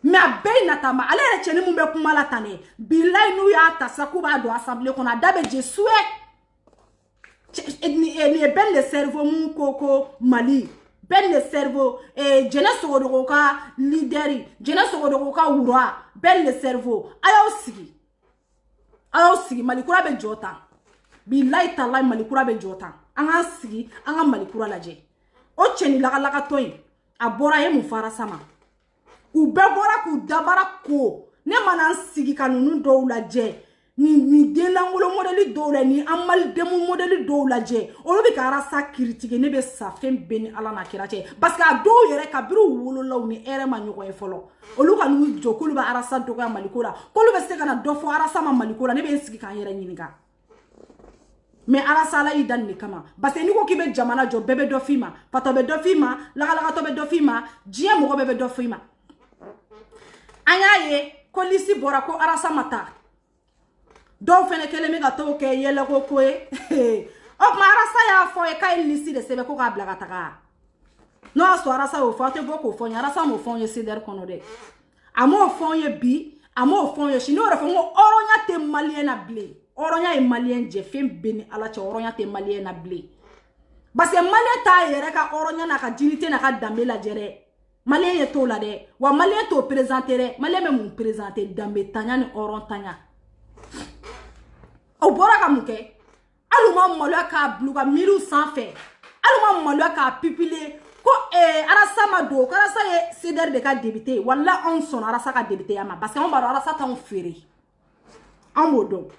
me abei natama ale re chene mu be kuma la tane bilai nu ya tasa ku ba do assemblée kono dabe jesue ni ben le cerveau mon koko Mali ben le cerveau jena sogo ka leaderi jena sogo ka wura ben le cerveau ayo sigi Malikura be jota billahi taala Malikura be jota anga sigi anga Malikura laje o cheni laga toy abora ye mu fara sama u be bora ku dabara ko ne manan sigi kanunu do laje ni delangolo modeli dole ni amal demu modeli do laje olu be kara sa critique ne be sa fem beni ala na kirache parce que do yere kabiru wolo law ni ere ma nyoko e folo olu kan wi jokulu ba arasa do ka Malikura kolu be se kana do fo arasa ma Malikura ne be sigi kan yere nyinika mais arasa la idan ni kama parce que ni ko kibe jamana jo bebe do fima pato be do fima laga to be do fima jie mo bebe do fima anyaye ko lisi bora ko arasa mata do fene kele me gato ke yele ko koe o mara sa ya fo e kai lisi de sebe ko ka blaga taka no so ara sa o fo te boko fo nyara sa mo fo ye sider kono de amo fo ye bi amo fo ye shino re fo oronya te malien na ble oronya e malien je fem beni ala che oronya te malien na ble parce que malien ta yere ka oronya na ka dinité na ka dambe la jere malien ye to la de wa malien to présenter malien me mu présenter dambe tanya ni oron tanya o bora ka muke aluma molwa ka bluga miru sanfé aluma molwa ka pipile ko arasa mado ko arasa ye ceder de ka débuté wala on son arasa ka débuté ama parce que on ba arasa ta on féré en modo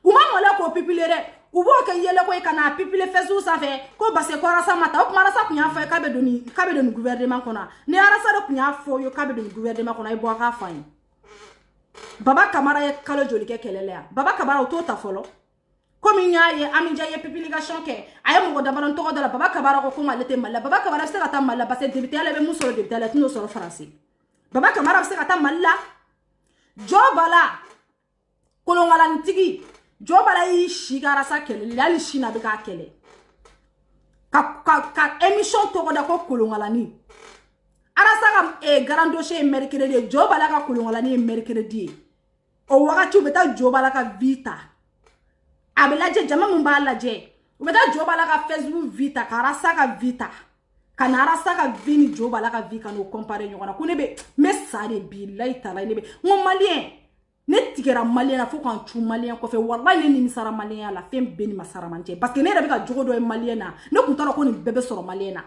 uma molwa ko pipile re ubo ke yele ko kana pipile fesu sanfé ko base ko arasa mata o arasa kunya fa ka be doni gouvernement kona ni arasa do kunya fo yo ka be doni gouvernement kona e bo ka fa Baba Kamara ye kalo joli ke kelele ya Baba Kamara o to ta folo komi nya ye aminja ye publication ke aye mo dabaron to dala Baba Kamara ko ma lete mala Baba Kamara se ka ta mala parce que député ale be musoro député ale tino soro français Baba Kamara se ka ta mala jobala kolongala ntigi jobala yi shigara sa kelele ali shina be ka kele ka émission to da ko kolongala ni arasa ka grand dossier mercredi jobala ka kolongala ni mercredi o wakati ubeta jobala ka vita abelaje jama mumba laje ubeta jobala ka Facebook vita karasa ka vita kana arasa ka vini jobala ka vika no compare nyona kunebe mesare billahi taala nebe mo malien ne tigera malien na fo kan chu malien ko fe wallahi ni misara malien la fem beni masara manje parce que ne rebe ka jogo do malien na ne kuntara ko ni bebe soro malien na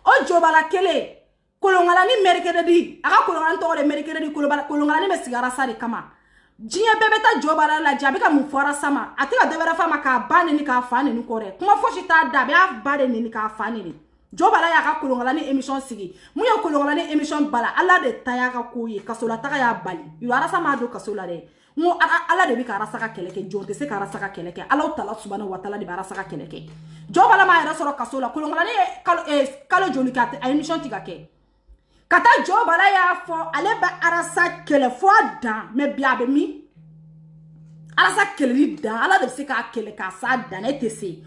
o jobala kele kolongala ni mercredi aka kolongala to de mercredi kolongala ni mesigara sa de kama jiye bebe ta jobala la jabi ka mu fora sama atika debera fama ka bane ni ka fane ni kore kuma foshi ta da be af bade ni ka fane ni jobala ya ka kolongala ni émission sigi mu ya kolongala ni émission bala ala de taya ka koyi kasola ta ya bali yu ara sama do kasola de mo ala de bi ka rasa ka keleke jonte se ka rasa ka keleke ala taala subhanahu wa taala de rasa ka keleke jobala ma era soro kasola kolongala ni kalo joli ka émission tiga ke kata jobala ya fo ale ba arasa kele fo dan me biabe mi arasa kele dan ala de se ka kele ka sa dan etese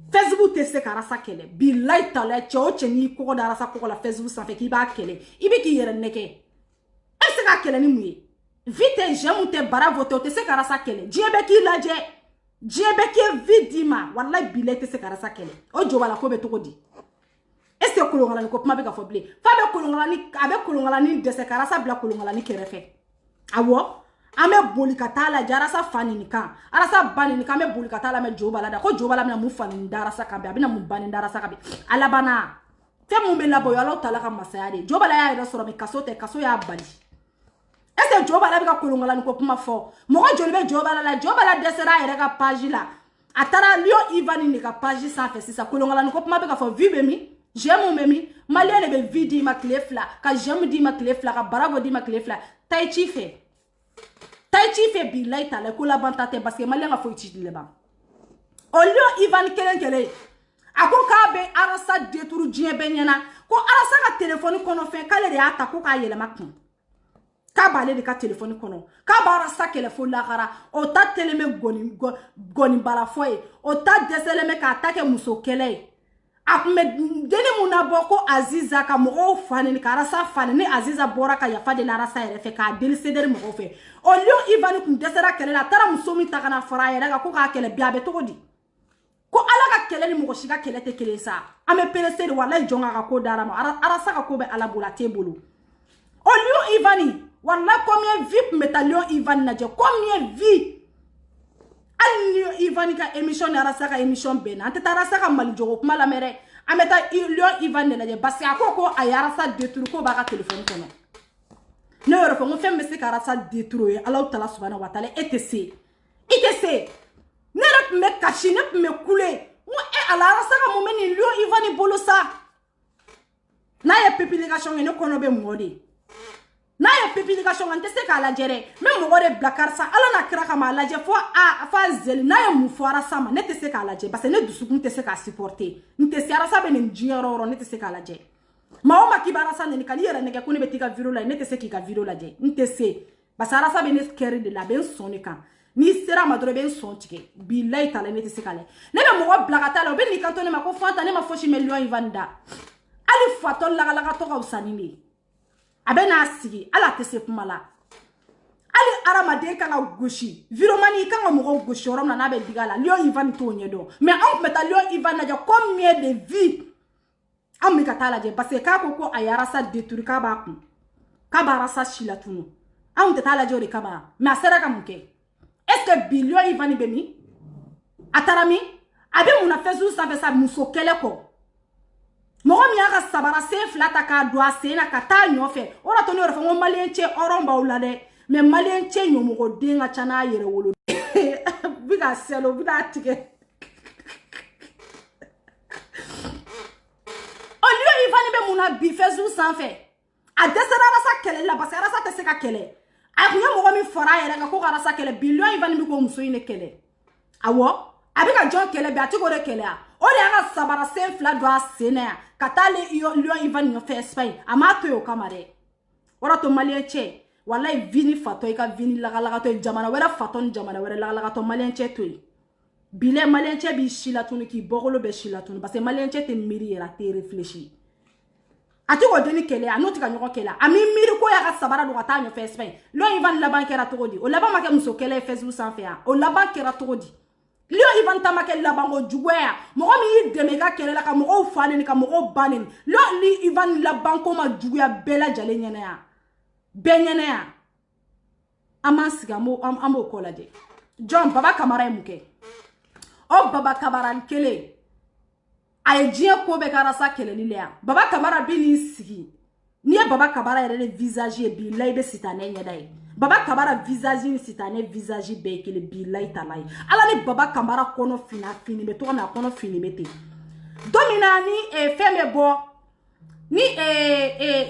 Facebook tese ka arasa kele billahi taala choche ni ko da arasa ko la Facebook sa fe ki ba kele ibi ki yere neke e se ka kele ni muye vite jamu te bara vote te se ka arasa kele jiebe ki laje jiebe ki vidima wallahi billahi te se ka arasa kele o jobala ko be to ko di est-ce que kolongala ni ko kuma be ka fo ble fa be kolongala ni abe kolongala ni de se karasa bla kolongala ni kerefe awo ame boli katala jarasa fani nika arasa bani nika ame boli katala me jobala da ko jobala me mu fani darasa kabe abina mu bani darasa kabe alabana fe mu be labo yo Allah tala ka masaya de jobala ya ira soro me kaso ya bali est-ce que jobala be ka kolongala ni ko kuma fo mo ko joli be jobala desera ira ka page la atara Lion Ivani ni ka page sa fe sisa kolongala ni ko kuma be ka fo vibe mi j'aime memi malien ne be vidi ma clefla ka j'aime di ma clefla ka bravo di ma clefla tai chi fe bilay ta la ko la bantate parce que malien a fo itidi le ba o Lion Ivani kelen ako ka be arasa deturu dien benyana ko arasa ka téléphone kono fe kale de ata ko ka yele makun ka bale de ka téléphone kono ka bara sa téléphone la gara o ta teleme goni bala foye o ta deseleme ka atake muso kele akme deni muna boko Aziza ka mo fane ni karasa fane ni Aziza bora ka yafa de la rasa ere fe ka deli ceder mo fe o Lion Ivani kun desera kele la tara muso mi ta kana fara ere ka ko ka kele biabe to di ko ala ka kele ni mo shiga kele te kele sa ame perese de wallahi jonga ka ko dara ma arasa ka ko be ala bula tebulu o Lion Ivani wallahi combien vie meta Lion Ivani na je combien vie Lion Ivani ka émission arasa ka émission bena ante tarasa ka mali jogo kuma la mere ameta Lion Ivani na je basi akoko ayarasa détruire ko ba ka téléphone kono ne yoro fo mo femme se karasa détruire Allah Taala subhanahu wa taala etc ne rep me kashi ne me couler mo e ala arasa ka mo meni Lion Ivani bolosa na ye publication ne kono be modi na ye publication ante se ka la jere me mo gore blakar sa ala na kira kama la je fo fa zel na ye mu fora sama ne te se ka la je parce que ne dusukun te se ka supporter nte se ara sa be ne njiro ne te se ka la je ma o makibara sa ne kali yere ne ke kuni betika viro la ne te se ki ka viro la je nte se basara sa be ne skeri de la ben sonne kan ni sera madro ben son tike billahi tala ne te se kale ne be mo blakata la be ni kantone ma ko fanta ne ma foshi me Lion Ivani da ali fatol la to ka usani ni abena sigi ala te se kuma la ali aramade kan ga goshi viromani kan ga mo goshi orom na be digala Lion Ivani to nyedo mais on meta Lion Ivani na combien de vie am mi katala je parce que ka ko ayara sa détruire ka ba ku ka barasa shila tunu am te tala jori ka ba mais asera ka muke est-ce que Lion Ivani be mi atarami abe muna fezu sa fe sa muso kele ko mogo mi aka sabara se flata ka doa se na kata nyofe ora to ni ora fo malien che oromba ulade me malien che nyomo denga chana yere wolo biga selo biga tike o Lion Ivani be muna bi fezu sanfe a desera rasa kele la basa rasa te se ka kele a kunya mogo mi fora yere ka ko rasa kele bi Lion Ivani mi ko muso ine kele awo abika jon kele bi atiko de kele a o de anga sabara se fla doa se na katale Lion Ivani no fe Spain amato yo kamare ora to malien che wallahi vini fato ka vini laga to jamana wera faton jamana wera laga to malien che to bile malien che bi shila tunu ki bogolo be shila tunu parce que malien che te miri era te réfléchir ati ko deni kele anoti ka nyoko kele ami miri ko ya ka sabara do kata no fe Spain Lion Ivani laban kera to di o laban make muso kele Facebook sans faire o laban kera to di Lion Ivani tamake labango jugwea mogo mi demega kele la ka mogo fane ni ka mogo banen Lion Ivani labanko ma jugwea bela jale nyene ya benyene ya amansiga mo amo kola de John baba kamara muke o baba kamara kele ay jie ko be karasa kele lilea baba kamara bini sigi ni baba kamara ere visage bi laibe sitane nyedai baba kamara visage ni sitane visage be kele bi lai talai ala ni baba kamara kono fini be to na kono fini bete domina ni feme bo ni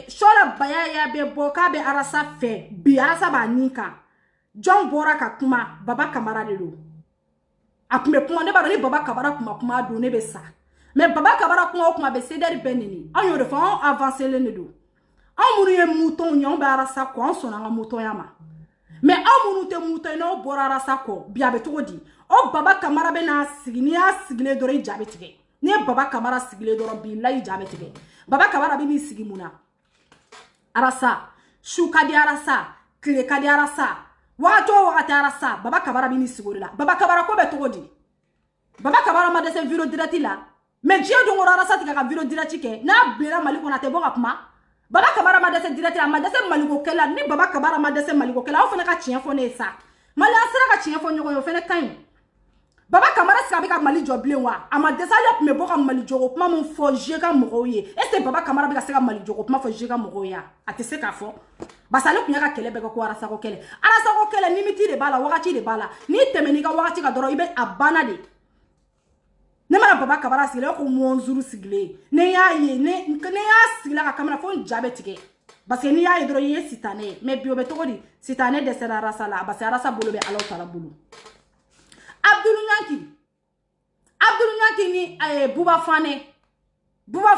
shora bayaya be bo ka be arasa fe bi arasa ba nika John bora ka kuma baba kamara de do akume kuma ne ba ni baba kamara kuma do ne be sa mais baba kamara kuma be ceder benini an yo de fa avancer le ne do an muru ye mouton nyon ba arasa ko an sona nga mouton yama mais an muru te mouton no bora arasa ko bia be to di o baba kamara be na sigini ya sigile do re jabe tige ni baba kamara sigile do bi lai jabe tige baba kamara bi mi sigi muna arasa shuka di arasa kle ka di arasa wato wakati arasa baba kamara bi mi sigori la baba kamara ko be to di baba kamara ma de se viro dirati la mais je do ngora arasa tika ka viro dirati ke na bera mali ko na te boka kuma Baba Kamara ma dese direct ma dese maliko kela ni Baba Kamara ma dese maliko kela o fene ka tien fo ne sa mali asira ka tien fo nyogo yo fene kan Baba Kamara ska be ka mali joblen wa ama dese ya me bo ka mali jogo kuma mon fo je ka mo ye est Baba Kamara be ka se ka mali jogo kuma fo je ka mo ya atese ka fo basale kunya ka kele be ko arasa ko kele ni miti de bala wakati de bala ni temeni ka wakati ka doro ibe abana de ne mara Baba Kamara sigile ko monzuru sigile ne ya ye ne ya sigila ka kamera fo njabe tike parce que ni ya ye doro ye sitane mais bio be to di sitane de sera rasala parce que arasa bolo be Allah taala bolo Abdul Nyanki ni Buba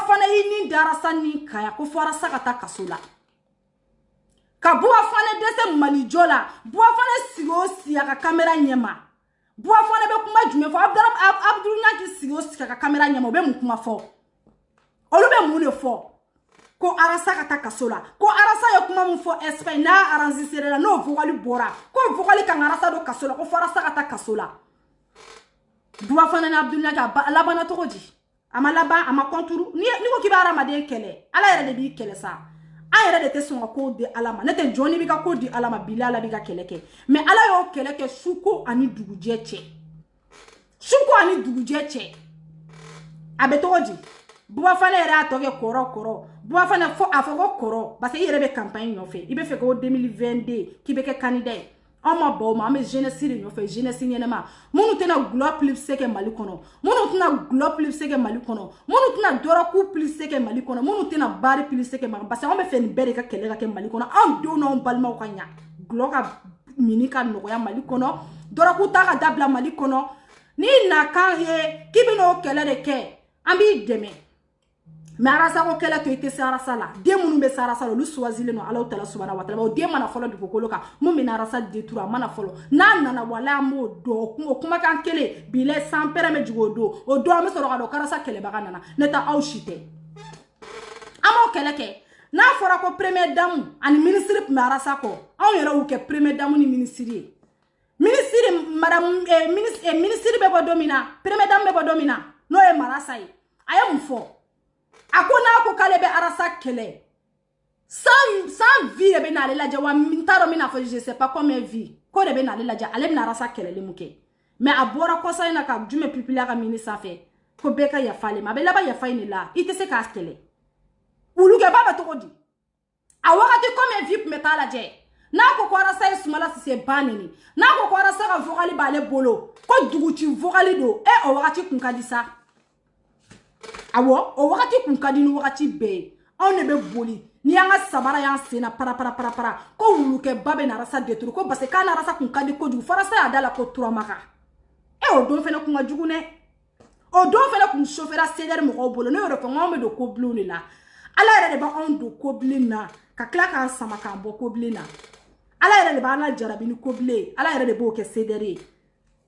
Fane yi ni darasa ni kaya ko fara sakata kasula ka Buba Fane dese malijola Buba Fane sigo siya ka kamera nyema Buba Fane be kuma jume fo Abdul Nyanki sigo siya ka kamera nyema be mu kuma fo olu be mu le fo ko arasa kata kasula ko arasa yo kuma mu fo Espagne na aranzisere la no vogali bora ko vogali kan arasa do kasula ko fara sakata kasula Buba Fane na Abdul Nyanki labana to di ama laba ama konturu ni ko kibara maden kele ala yere de bi kele sa ayere de te songa ko de alama nete joni bi ka ko di alama bilala bi ka keleke mais ala yo keleke suko ani duguje che abeto di Buba Fane yere atoke koro Buba Fane fo afoko koro parce que yere be campagne no fe ibe fe ko 2022 ki be ke candidat Ama bo ma me jeunesse ri no fe jeunesse nyenema munu tena globe plus seke mali kono munu tena globe plus seke mali kono munu tena dora ku plus seke mali kono munu tena bari plus seke mali parce que on me fait ni bere ka kele ka mali kono an do no balma ko nya globe ka minika no ya mali kono dora ku ta ka dabla mali kono ni na kan ye kibino kele de ke ambi deme mais arasa ko kela to ite sarasa la de munu be sarasa lu swazile no Allah taala subhanahu wa taala o de mana folo diko koloka mu mina arasa de tura mana folo na nana wala mo do kuma kan kele bile sans perme jugo do o do am so ro karasa kele baga nana neta awshite amo kele ke na fora ko premier dame ani ministre marasa ko on yero u ke premier dame ni ministre madame ministre be bo domina premier dame be bo domina no e marasa yi ayam fo akona ko kalebe arasa kele sans vie be na la jawa mintaro mina fo je sais pas combien vie ko de be na la jawa ale na arasa kele le muke mais abora ko sa ina ka jume pipila ka mini safe ko beka ya fale ma be la ba ya faini la ite se ka kele uluge baba to di awakati combien vie metala je na ko arasa isumala se banini na ko arasa ka vogali bale bolo ko duguti vogali do e o wakati kun kadisa awo o wakati kun kadi no wakati be on ne be boli ni anga sabara yan sena para ko wuluke babe na rasa deturu ko base kana rasa kun kadi ko du farasa adala ko tura maka e o do fene kun ajugune o do fene kun chauffeur ceder mo bolo no ro ko ngome do ko bluni la ala yere de ba on do ko blina ka kla kan sama kan bo ko blina ala yere de ba na jarabi ni ko ble ala yere de bo ke cedere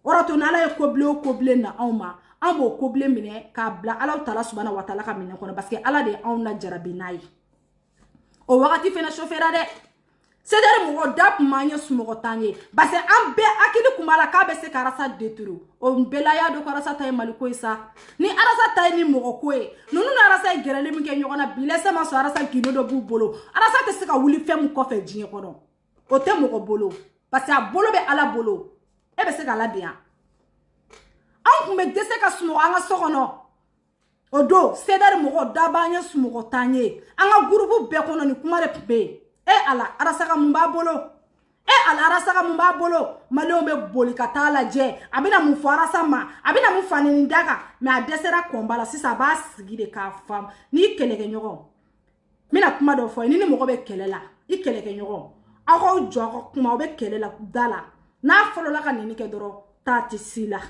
ora to na ala ko ble o ko blina awma ambo koble mine ka bla ala taala subhanahu wa taala ka mine kono parce que ala de on na jarabi nay o wakati fena chauffeur de cedere mo dap manye sumo tanye parce que ambe akili kumala ka be se karasa deturu o mbela ya do karasa tay maliko isa ni arasa tay ni mo ko e nunu na arasa gerele mi ke nyogona bilese ma so arasa kino do bu bolo arasa te se ka wuli fem ko fe jin kono o te mo ko bolo parce que a bolo be ala bolo e be se ka la dia an me dese ka sumo anga sokono odo cedere mo dabanya sumo tanye anga groupe be kono ni kuma be e ala arasaka mumba bolo malo be boli katala je abina mu farasa ma abina mu fani ndaga me adesera kombala sisa ba sigide ka fam ni keleke nyogo mina kuma do fo ni mo go be kelela I keleke nyogo ako jogo kuma be kelela dala na folo la kanini ke doro tati sila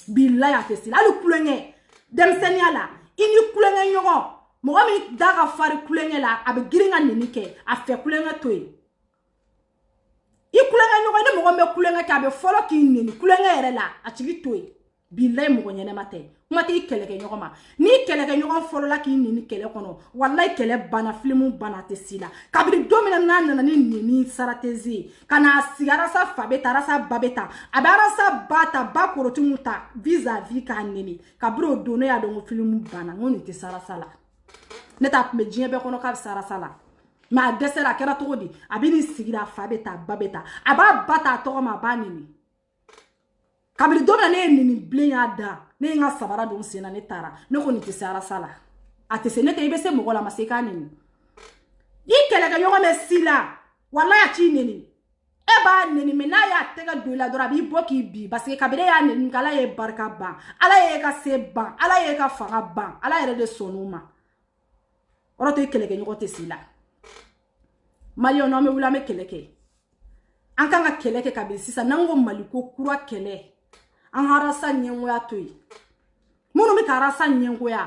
billahi atesila alu kulenge dem seniala ini kulenge nyogo mo mi daga fari kulenge la abe giringa ninike afe kulenge toy I kulenge nyogo ne mo me kulenge ka be folo ki nini kulenge ere la atigi toy billahi mo nyene mate mate I keleke nyogo ma ni keleke nyogo folo la ki nini kele kono wallahi kele bana filmu bana tesila kabiri domina nana ni nini saratezi kana sigara sa fabeta rasa babeta abara sa bata bakoro tumuta vis-à-vis ka nini kabiro dono ya dongo filmu bana ngoni te sara sala ne t'a kun bɛ diɲɛ bɛɛ kɔnɔ k'a bɛ se arasa la mais a dɛsɛra a kɛra cogo di a bɛ n'i sigira a fa bɛ ta ba bɛ ta a b'a ba ta a tɔgɔ ma a b'a nini kabini don min na ne ye nini bilen y'a da ne ye n ka sabara don sen na ne taara ne ko nin tɛ se arasa la a tɛ se ne tɛ i bɛ se mɔgɔ la ma se k'a nini i kɛlɛkɛɲɔgɔn bɛ si la walahi a t'i nini e b'a neni mais n'a y'a tɛgɛ don i la dɔrɔn a b'i bɔ k'i bi parce que kabini e y'a neni ala ye barika ban ala ye ka se ban ala ye ka fanga ban ala yɛrɛ de sɔnn'u ma o de to i kɛlɛkɛɲɔgɔn tɛ si la maliyɛnw n'an bɛ wuli an bɛ kɛlɛ kɛ an kan ka kɛlɛ kɛ kabini sisan n'an ko mali ko kura kɛlɛ an ka arasa ɲɛngoya to yen minnu bɛ ka arasa ɲɛngoya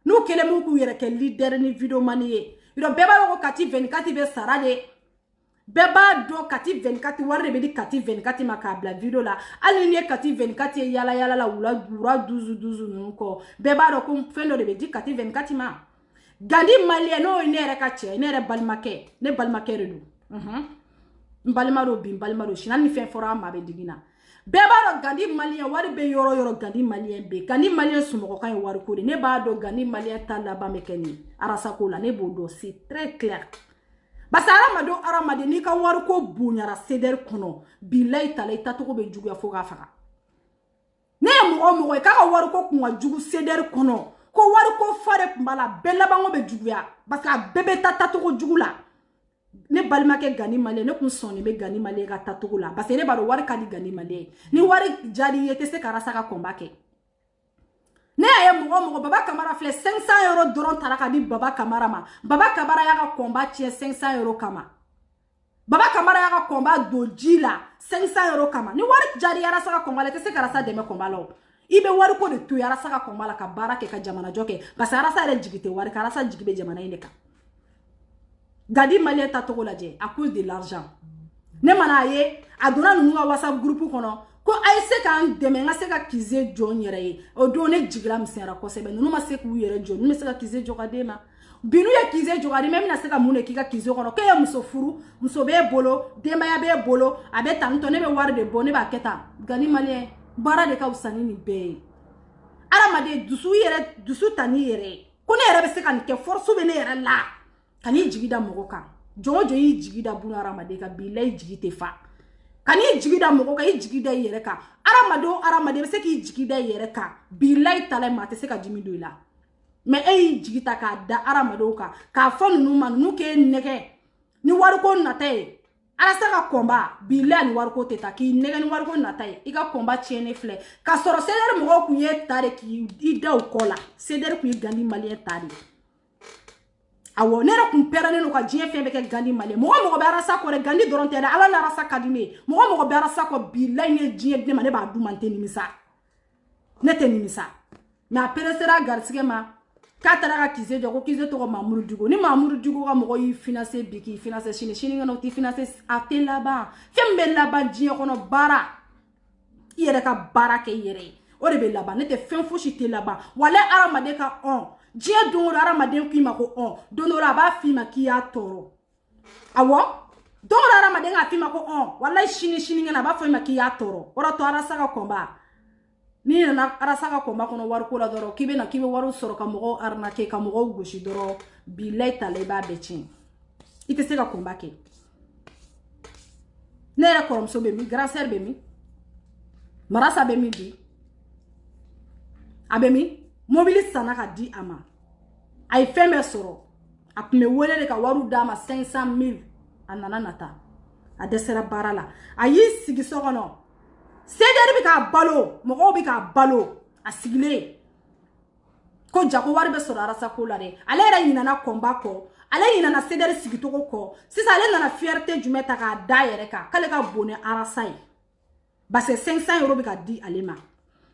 n'u kɛlen m'u k'u yɛrɛ kɛ leader ni videomani ye yɔrɔ bɛɛ b'a dɔn ko kati 24 bɛ sara de bɛɛ b'a dɔn kati 24 wari de bɛ di kati 24 ma k'a bila video la hali ni ye kati 24 ye yala yala la wura 12 ninnu kɔ bɛɛ b'a dɔn ko fɛn dɔ de bɛ di kati 24 ma gandi maliyɛn n'o ye ne yɛrɛ ka cɛ ne yɛrɛ balimakɛ ne balimakɛ de don n balima do bi n balima do sini ni fɛn fɔra a ma a bɛ digi na bɛɛ b'a dɔn gandi maliyɛn wari bɛ yɔrɔ yɔrɔ gandi maliyɛn bɛ gandi maliyɛn somɔgɔkan ye wari ko de ne b'a dɔn gandi maliyɛn ta laban bɛ kɛ nin arasako la ne b'o dɔn c'est très clair parce que hadamaden n'i ka wari ko bonyara CDR kɔnɔ bilayi tala i tacogo bɛ juguya fo k'a faga ne ye mɔgɔ ye k'a ka wari ko kun ka jugu CDR kɔnɔ ko wari ko fa de tun b'a la bɛɛ labanko bɛ juguya parce que a bɛɛ bɛ tacogo jugu la ne balimakɛ gani maliyɛn ne kun sɔnni bɛ gani maliyɛn ka tacogo la parce que ne b'a dɔn wari ka di gani maliyɛn ni wari jari ye tɛ se ka arasa ka kɔnba kɛ ne y'a ye mɔgɔ baba kamara filɛ 500 euro dɔrɔn taara ka di baba kamara ma baba kamara y'a ka kɔnba tiɲɛ 500 euro kama baba kamara y'a ka kɔnba don ji la 500 euro kama ni wari jari arasa ka kɔnba la i tɛ se ka arasa dɛmɛ kɔnba la o i bɛ wari ko de to arasa ka kɔnba la ka baara kɛ ka jamanajɔ kɛ parce que arasa yɛrɛ jigi tɛ wari ka arasa jigi bɛ jamana in de kan gadi maliyɛn ta togo lajɛ à cause de l'argent ne mana a ye a donna ninnu ka whatsapp groupe kɔnɔ ko a ye se k'an dɛmɛ n ka se ka kize jɔ n yɛrɛ ye o don ne jigila misɛnyara kosɛbɛ ninnu ma se k'u yɛrɛ jɔ ninnu bɛ se ka kize jɔ ka d'e ma bi n'u ye kize jɔ ka di ma e bɛna se ka mun de k'i ka kize kɔnɔ k'e ye muso furu muso b'e bolo denbaya b'e bolo a bɛ tan tɔ ne bɛ wari de bɔ ne b'a kɛ tan gani maliyɛn baara de ka fisa ni nin bɛɛ ye adamaden dusu ta n'i yɛrɛ ye ko ne yɛrɛ bɛ se ka nin kɛ force bɛ ne yɛrɛ la ka n'i jigi da mɔgɔ kan jɔn o jɔn y'i jigi da buna adamaden kan bilayi jigi tɛ fa ka n'i jigi da mɔgɔ kan i jigi da i yɛrɛ kan adamaden bɛ se k'i jigi da i yɛrɛ kan bilayi tala ma a tɛ se ka dimi don i la mais e y'i jigi ta k'a da adamadenw kan k'a fɔ ninnu ma ninnu k'e nɛgɛ ni wariko nata ye arasa ka kɔnba bilayi ni wariko tɛ ta k'i nɛgɛ ni wariko nata ye i ka kɔnba tiɲɛnen filɛ ka sɔrɔ CDR mɔgɔw kun ye ta de k'i da u kɔ la CDR kun ye gandi maliyɛn ta de awɔ ne yɛrɛ kun pɛrɛnnen don ka diɲɛ fɛn bɛɛ kɛ gandi maliyɛn mɔgɔ bɛ arasa kɔ dɛ gandi dɔrɔn tɛ dɛ ala ni arasa ka di ne ye mɔgɔ bɛ arasa kɔ bilayi ne diɲɛ di ne ma ne b'a d'u ma n tɛ nimisa ne tɛ nimisa mais a peresera a garisigɛ ma k'a taara ka kize jɔ ko kize tɔgɔ Mamudu Digo ni Mamudu Digo ka mɔgɔ y'i finance bi k'i finance sini kɛnɛ o t'i finance a tɛ laban fɛn min bɛ laban diɲɛ kɔnɔ baara i yɛrɛ ka baara kɛ i yɛrɛ ye o de bɛ laban ne tɛ fɛn fosi tɛ laban walayi adamaden ka diɲɛ don o don adamaden k'i ma ko don dɔ la a b'a f'i ma k'i y'a tɔɔrɔ awɔ don o don adamaden k'a f'i ma ko walayi sini a b'a fɔ i ma k'i y'a tɔɔrɔ o de to arasa ka kɔnba n'i nana arasa ka kɔnba kɔnɔ wariko la dɔrɔn k'i bɛ wariw sɔrɔ ka mɔgɔw arnaquer ka mɔgɔw gosi dɔrɔn bilayi tala i b'a bɛɛ tiɲɛ i tɛ se ka kɔnba kɛ ne yɛrɛ kɔrɔmuso bɛ min grand sœur bɛ min marasa bɛ min bi a bɛ min mobili sanna ka di a ma a ye fɛn bɛɛ sɔrɔ a tun bɛ wele de ka wariw d'a ma 500 000 a nana nata a dɛsɛra baara la a y'i sigi so kɔnɔ CDR bɛ k'a balo mɔgɔw bɛ k'a balo a sigilen ko jago wari bɛ sɔrɔ arasa ko la dɛ ale yɛrɛ ɲinana kɔnba kɔ ale ɲinana CDR sigicogo kɔ sisan ale nana fierté jumɛn ta k'a da yɛrɛ kan k'ale ka bon ni arasa ye parce que 500 euro bɛ ka di ale ma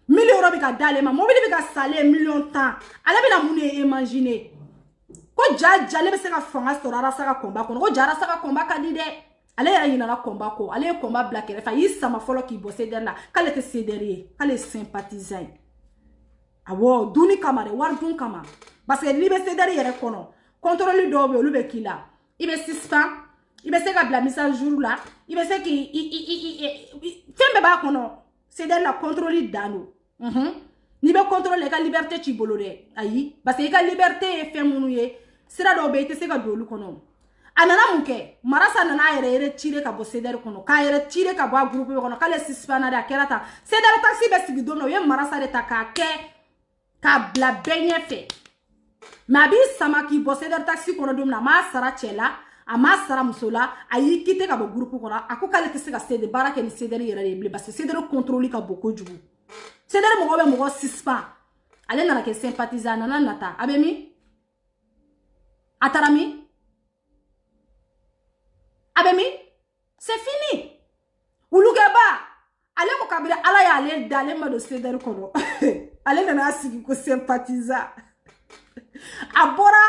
1000 euro bɛ ka di ale ma mobili bɛ ka sale 1,10 ale bɛna mun de imaginer ko ja ale bɛ se ka fanga sɔrɔ arasa ka kɔnba kɔnɔ ko ja arasa ka kɔnba ka di dɛ ale yɛrɛ ɲinana kɔnba kɔ ale ye kɔnba bila kɛrɛfɛ a y'i sama fɔlɔ k'i bɔ CDR la k'ale tɛ CDR ye k'ale ye sympathisant ye awɔ dunni kama dɛ wari dun kama parce que n'i bɛ CDR yɛrɛ kɔnɔ contrôle dɔw bɛ yen olu bɛ k'i la i bɛ suspend i bɛ se ka bila mise à jour la i bɛ se k'i fɛn bɛɛ b'a kɔnɔ CDR la contrôle dan don n'i bɛ contrôle i ka liberté t'i bolo dɛ ayi parce que i ka liberté ye fɛn minnu ye sira dɔw bɛ i tɛ se ka don olu kɔnɔ a nana mun kɛ marasa nana a yɛrɛ retiré ka bɔ CDR kɔnɔ k'a yɛrɛ tiré ka bɔ a groupe kɔnɔ k'ale suspend de a kɛra tan CDR taxi bɛ sigi don min na u ye marasa de ta k'a kɛ k'a bila bɛɛ ɲɛfɛ mais a b'i sama k'i bɔ CDR taxi kɔnɔ don min na a m'a sara cɛ la a m'a sara muso la a y'i quitté ka bɔ groupe kɔnɔ a ko k'ale tɛ se ka CDR baara kɛ ni CDR yɛrɛ de ye bilen parce que CDR contrôle ka bon kojugu CDR mɔgɔ bɛ mɔgɔ suspend ale nana kɛ sympathisant a nana nata a bɛ min a taara min Abemi, c'est fini. Ulugeba, allez ko kabila ala ya ale d'aller ma do CDR kono. Ale nana sigi ko sympathiser. Abora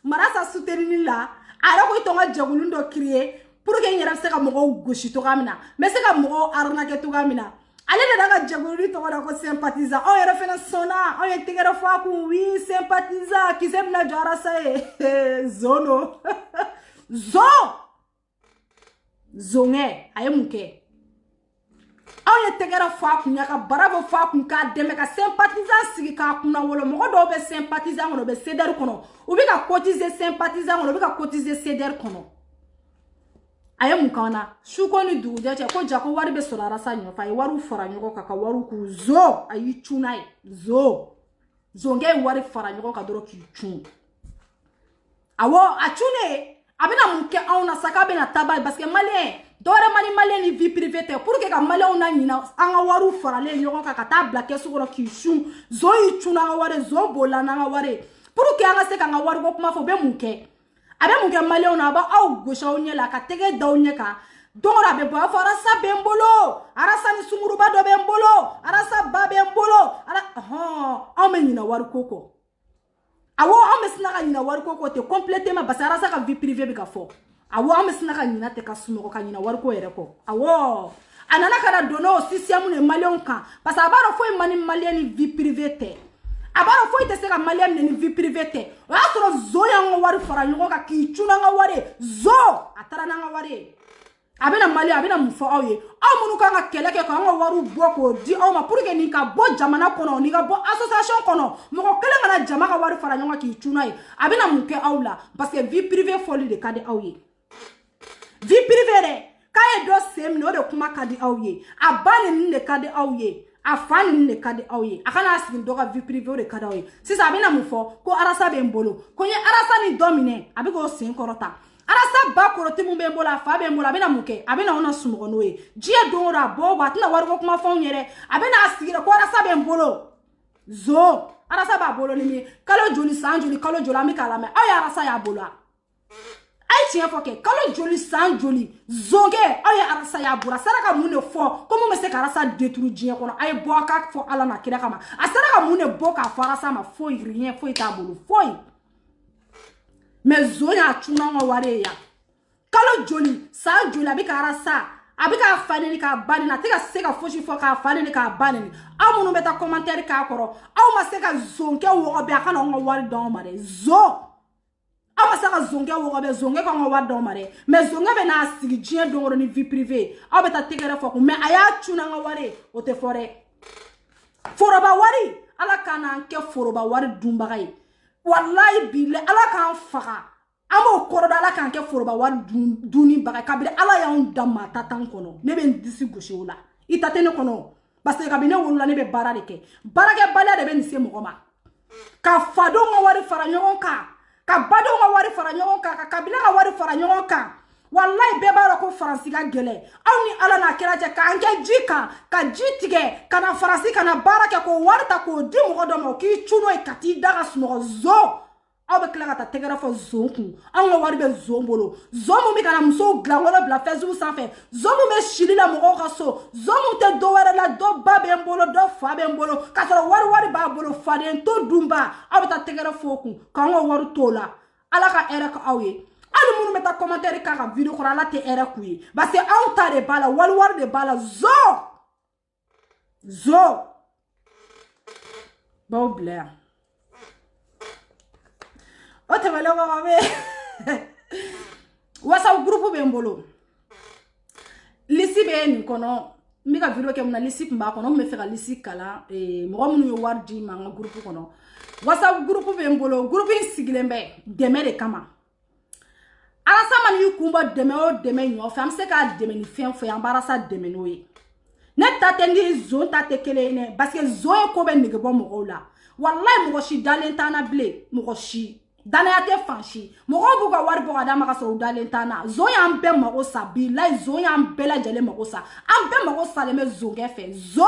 marasa soutenir la, ara ko itonga jagulun do créer pour que yera se ka mogo goshi to kamina. Mais se ka mogo arnaque to kamina. Ale nana ka jagulun to ko sympathiser. On yera fena sona, on yera tigera fa ko oui sympathiser qui s'aime na jara sa zono. Zo zonge aye muke aw ye tegera fa kunya ka barabo fa kun ka deme ka sympathisant sigi ka kuna wolo mo do be sympathisant ngono be CDR kono u bi ka cotiser sympathisant ngono bi ka cotiser CDR kono aye mukana shuko ni duje che ko jako wari be sorara sa nyo fa waru fara nyo ka waru ku zo ayi chunai zo zonge wari fara nyo ka doro ki chun awo achune abina muke auna saka bena tabal parce que malien dore malien ni vie privée te pour que ka malien na nyina anga waru farale nyoko ka ta blaquer sukoro ki shun zo yi chuna nga ware zo bola na nga ware pour que anga se ka nga waru ko kuma fo be muke abe muke malien na ba au gosha onye la ka tege da onye ka dora be ba fara sa bembolo arasa ni sumuru ba do bembolo arasa ba bembolo ara au me nyina waru koko awo amesina ka nyina wari ko te complètement basara sa ka vie privée bi ka fo awo amesina ka nyina te ka suno ka nyina wari ko ere ko awo anana kana dono système ne malien kan parce abaro foi mani malien ni vie privée te abaro foi te se ka malien ni vie privée te o atro zo ya wari fara nyoko ka ki chuna nga wari zo atara na nga wari abena malien abena mufo awe amunu ka nga keleke ka nga waru boko di aw ma pour que ni ka bo jamana kono ni ka bo association kono moko kele ngana jama ka wari fara nyonga ki chuna yi abena muke awla parce que vie privée folie de kade awye vie privée de kaye do sem no de kuma kade awye abane ni de kade awye afani ni de kade awye akana askin do ka vie privée de kade awye sisa abena mufo ko arasa be mbolo ko nye arasa ni domine abigo sin korota arasa ba koroti mu be mbola fa be mbola bena muke abena ona sumo no e jie dora bo ba tina wargo kuma fon yere abena asigira ko arasa be mbolo zo arasa ba bolo ni mi kalo joli sanjoli kalo jola mi kala me ay arasa ya bola ay tien foke kalo joli sanjoli zonge ay arasa ya bura saraka mune fo komo me se karasa détruire jie kono ay bo ka fo ala na kira kama asaraka mune bo ka farasa ma fo rien fo ta bolo fo mais zoya chuna nga ware ya kalo joli sa joli abika arasa abika fane ka bani na tika seka foshi fo ka fane ka bani amunu beta commentaire ka koro aw ma seka zonke wo be aka na nga ware don mare zo aw ma seka zonke wo be zonke ka nga ware don mare mais zonke be na sigi jien don ni vie privée aw beta tigere fo mais aya chuna nga ware o te fore foroba wari ala kana nke foroba wari dumbagai wallahi bile ala kan faga amo koroda ala kan ke foroba wari duni baga kabire ala ya on dama tatan kono ne be ndisi goshi ola itate ne kono parce que kabine wonla ne be bara de ke barake bala de be nise mogoma ka fado ngo wari fara nyon ka bado ngo wari fara nyon ka kabila ngo wari fara nyon ka wallahi be bara ko faransi ga gele awni ala na kiraje ka anke jika ka jitige kana faransi kana barake ko warta ko di mo do mo ki chuno e kati daga suno zo abe kla ta tegera fo zonku anwo wari be zombolo zomo mi kana muso glangola bla facebook sans fait zomo me shili la mo ka so zomo te do wara la do babe mbolo do fa be mbolo ka so wari ba bolo fa de to dumba abe ta tegera fo ku ka anwo waru tola ala ka era ka awe alu munu meta commentaire ka video ko ala te era kuyi parce que on ta de bala war de bala zo bon blair o te vale ko be wasa groupe be mbolo lisi be ni kono Mika vidéo ke muna lisi mba kono me fera lisi kala mo munu yo wardi ma nga groupe kono WhatsApp groupe be mbolo groupe sigilembe deme de kama ala sama ni kumba deme o deme nyo fam se ka deme ni fen fo embarassa deme no yi ne tatendi zone tate kele ne parce que zone ko be nige bo mo la wallahi mo shi dalen tana ble mo shi danaya te fanshi mo bu ka wari bo ka dama ka so dalen tana zone am be mo sa bi la zone am be la jele mo sa am be mo sa le me zonge fe zo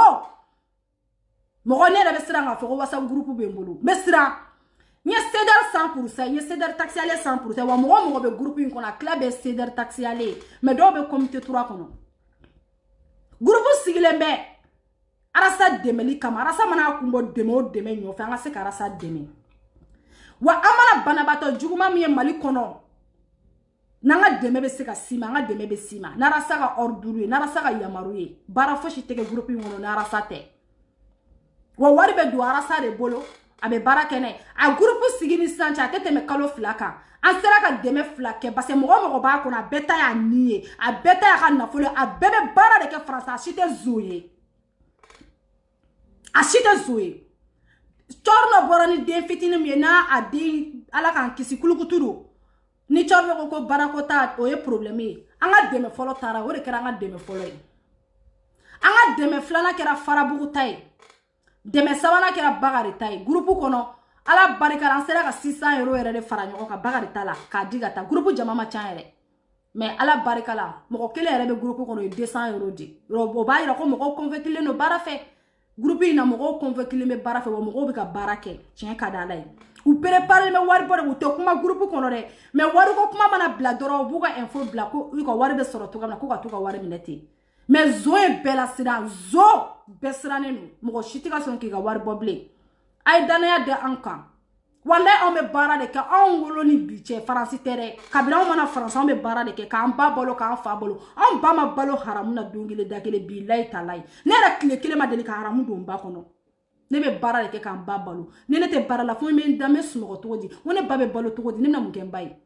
mo ne la be sira nga fo WhatsApp groupe be mbulu be sira nye cedar 100% nye cedar taxi ale 100% wa mo be groupe in kona club be cedar taxi ale me do be comité 3 kono groupe sigilembe arasa demeli kama arasa mana kumbo demo deme nyo fe nga se karasa deme wa amala banabato juguma mi mali kono nanga deme be se ka sima nga deme be sima narasa ka orduru narasa ka yamaru bara fo shi tege groupe ngono narasa te wa wari be du arasa de bolo abe barakene a groupe sigini sancha kete me kalo flaka an sera ka deme flake parce que mo ba ko na beta ya niye a beta ya kana folo a bebe bara de ke France a chite zouye Chorno boroni den fitini mi na adi ala kan kisi kulukuturu ni chorno ko barakota o ye problème anga deme folo tara o de kera anga deme folo anga deme flana kera farabugu tay deme sabana kera bagari tay groupe kono ala barika an sera ka 600 € yere de fara nyoko ka bagari tala ka diga ta groupe jama ma chan yere mais ala barika la mo kele yere be groupe kono 200 € di ro ba ira ko mo ko convaincre no bara fe groupe ina mo ko convaincre me bara fe wo mo ko be ka barake chan ka dalai ou préparer me wari bore to kuma groupe kono de mais wari ko kuma mana bla doro bu ka info bla ko wari be soro to ka ko ka to ka wari minete mais zo e bela sira zo besrane no mo shitika son ki ga wari boble ay danaya de ankan wallahi on me bara de ka on wolo ni biche France tere kabila on mana France on me bara de ka an ba bolo ka an fa bolo on ba ma balo haramu na dungile dakele billahi talai ne ra kile ma de ka haramu do mba kono ne be bara de ka an ba balo ne ne te bara la fo me ndame sumo to di wona ba be balo to di ne na mu kembai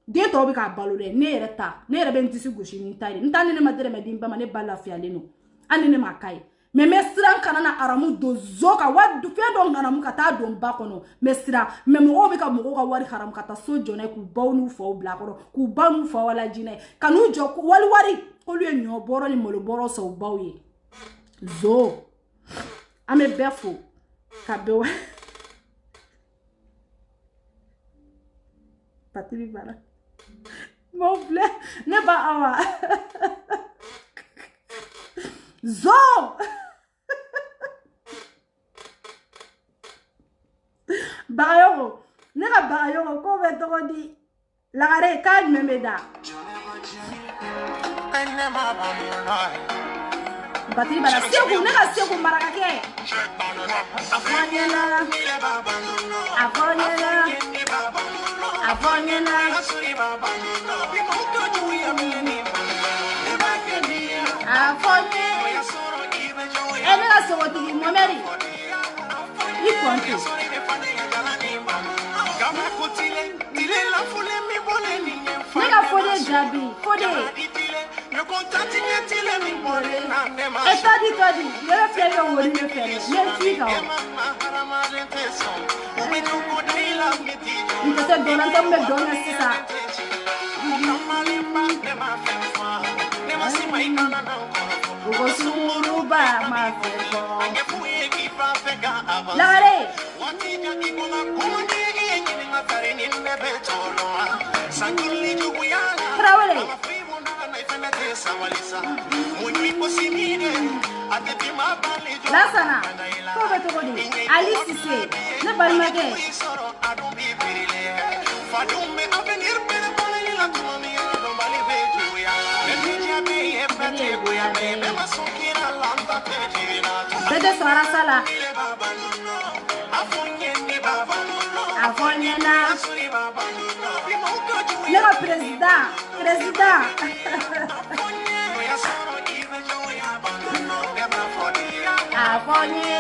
de to be ka balo de ne reta ne re ben tisi gushi ni tari ntane ne madere medimba ma ne bala fiale no ani ne makai me mesra kanana aramu do zoka wadu fe do ngana mu kata do mbakono mesra me mo be ka mo ka wari haram kata so jone ku bawnu fo bla ko ku banu fo wala jine kanu jo ku wali ko lu enyo boro ni molo boro so bawye zo ame befo ka be patri bala mo ble ne ba awa zo Bayoro, nega bayoro ko be to di lagare ka memeda. Batri bala segu nega segu marakake. Afonyela. Nega segu ti momeri. Ikonto. Nega fode jabi, fode. Todi, le fele wori le fele, le figa. Nte dona tombe dona sisa. Ugo suruba ma feko. Lagare. Traore. Lasana. Kobe to godi. Ali Sise. Ne barmage. Bede swara sala. Afonyena. Le président. Afonye.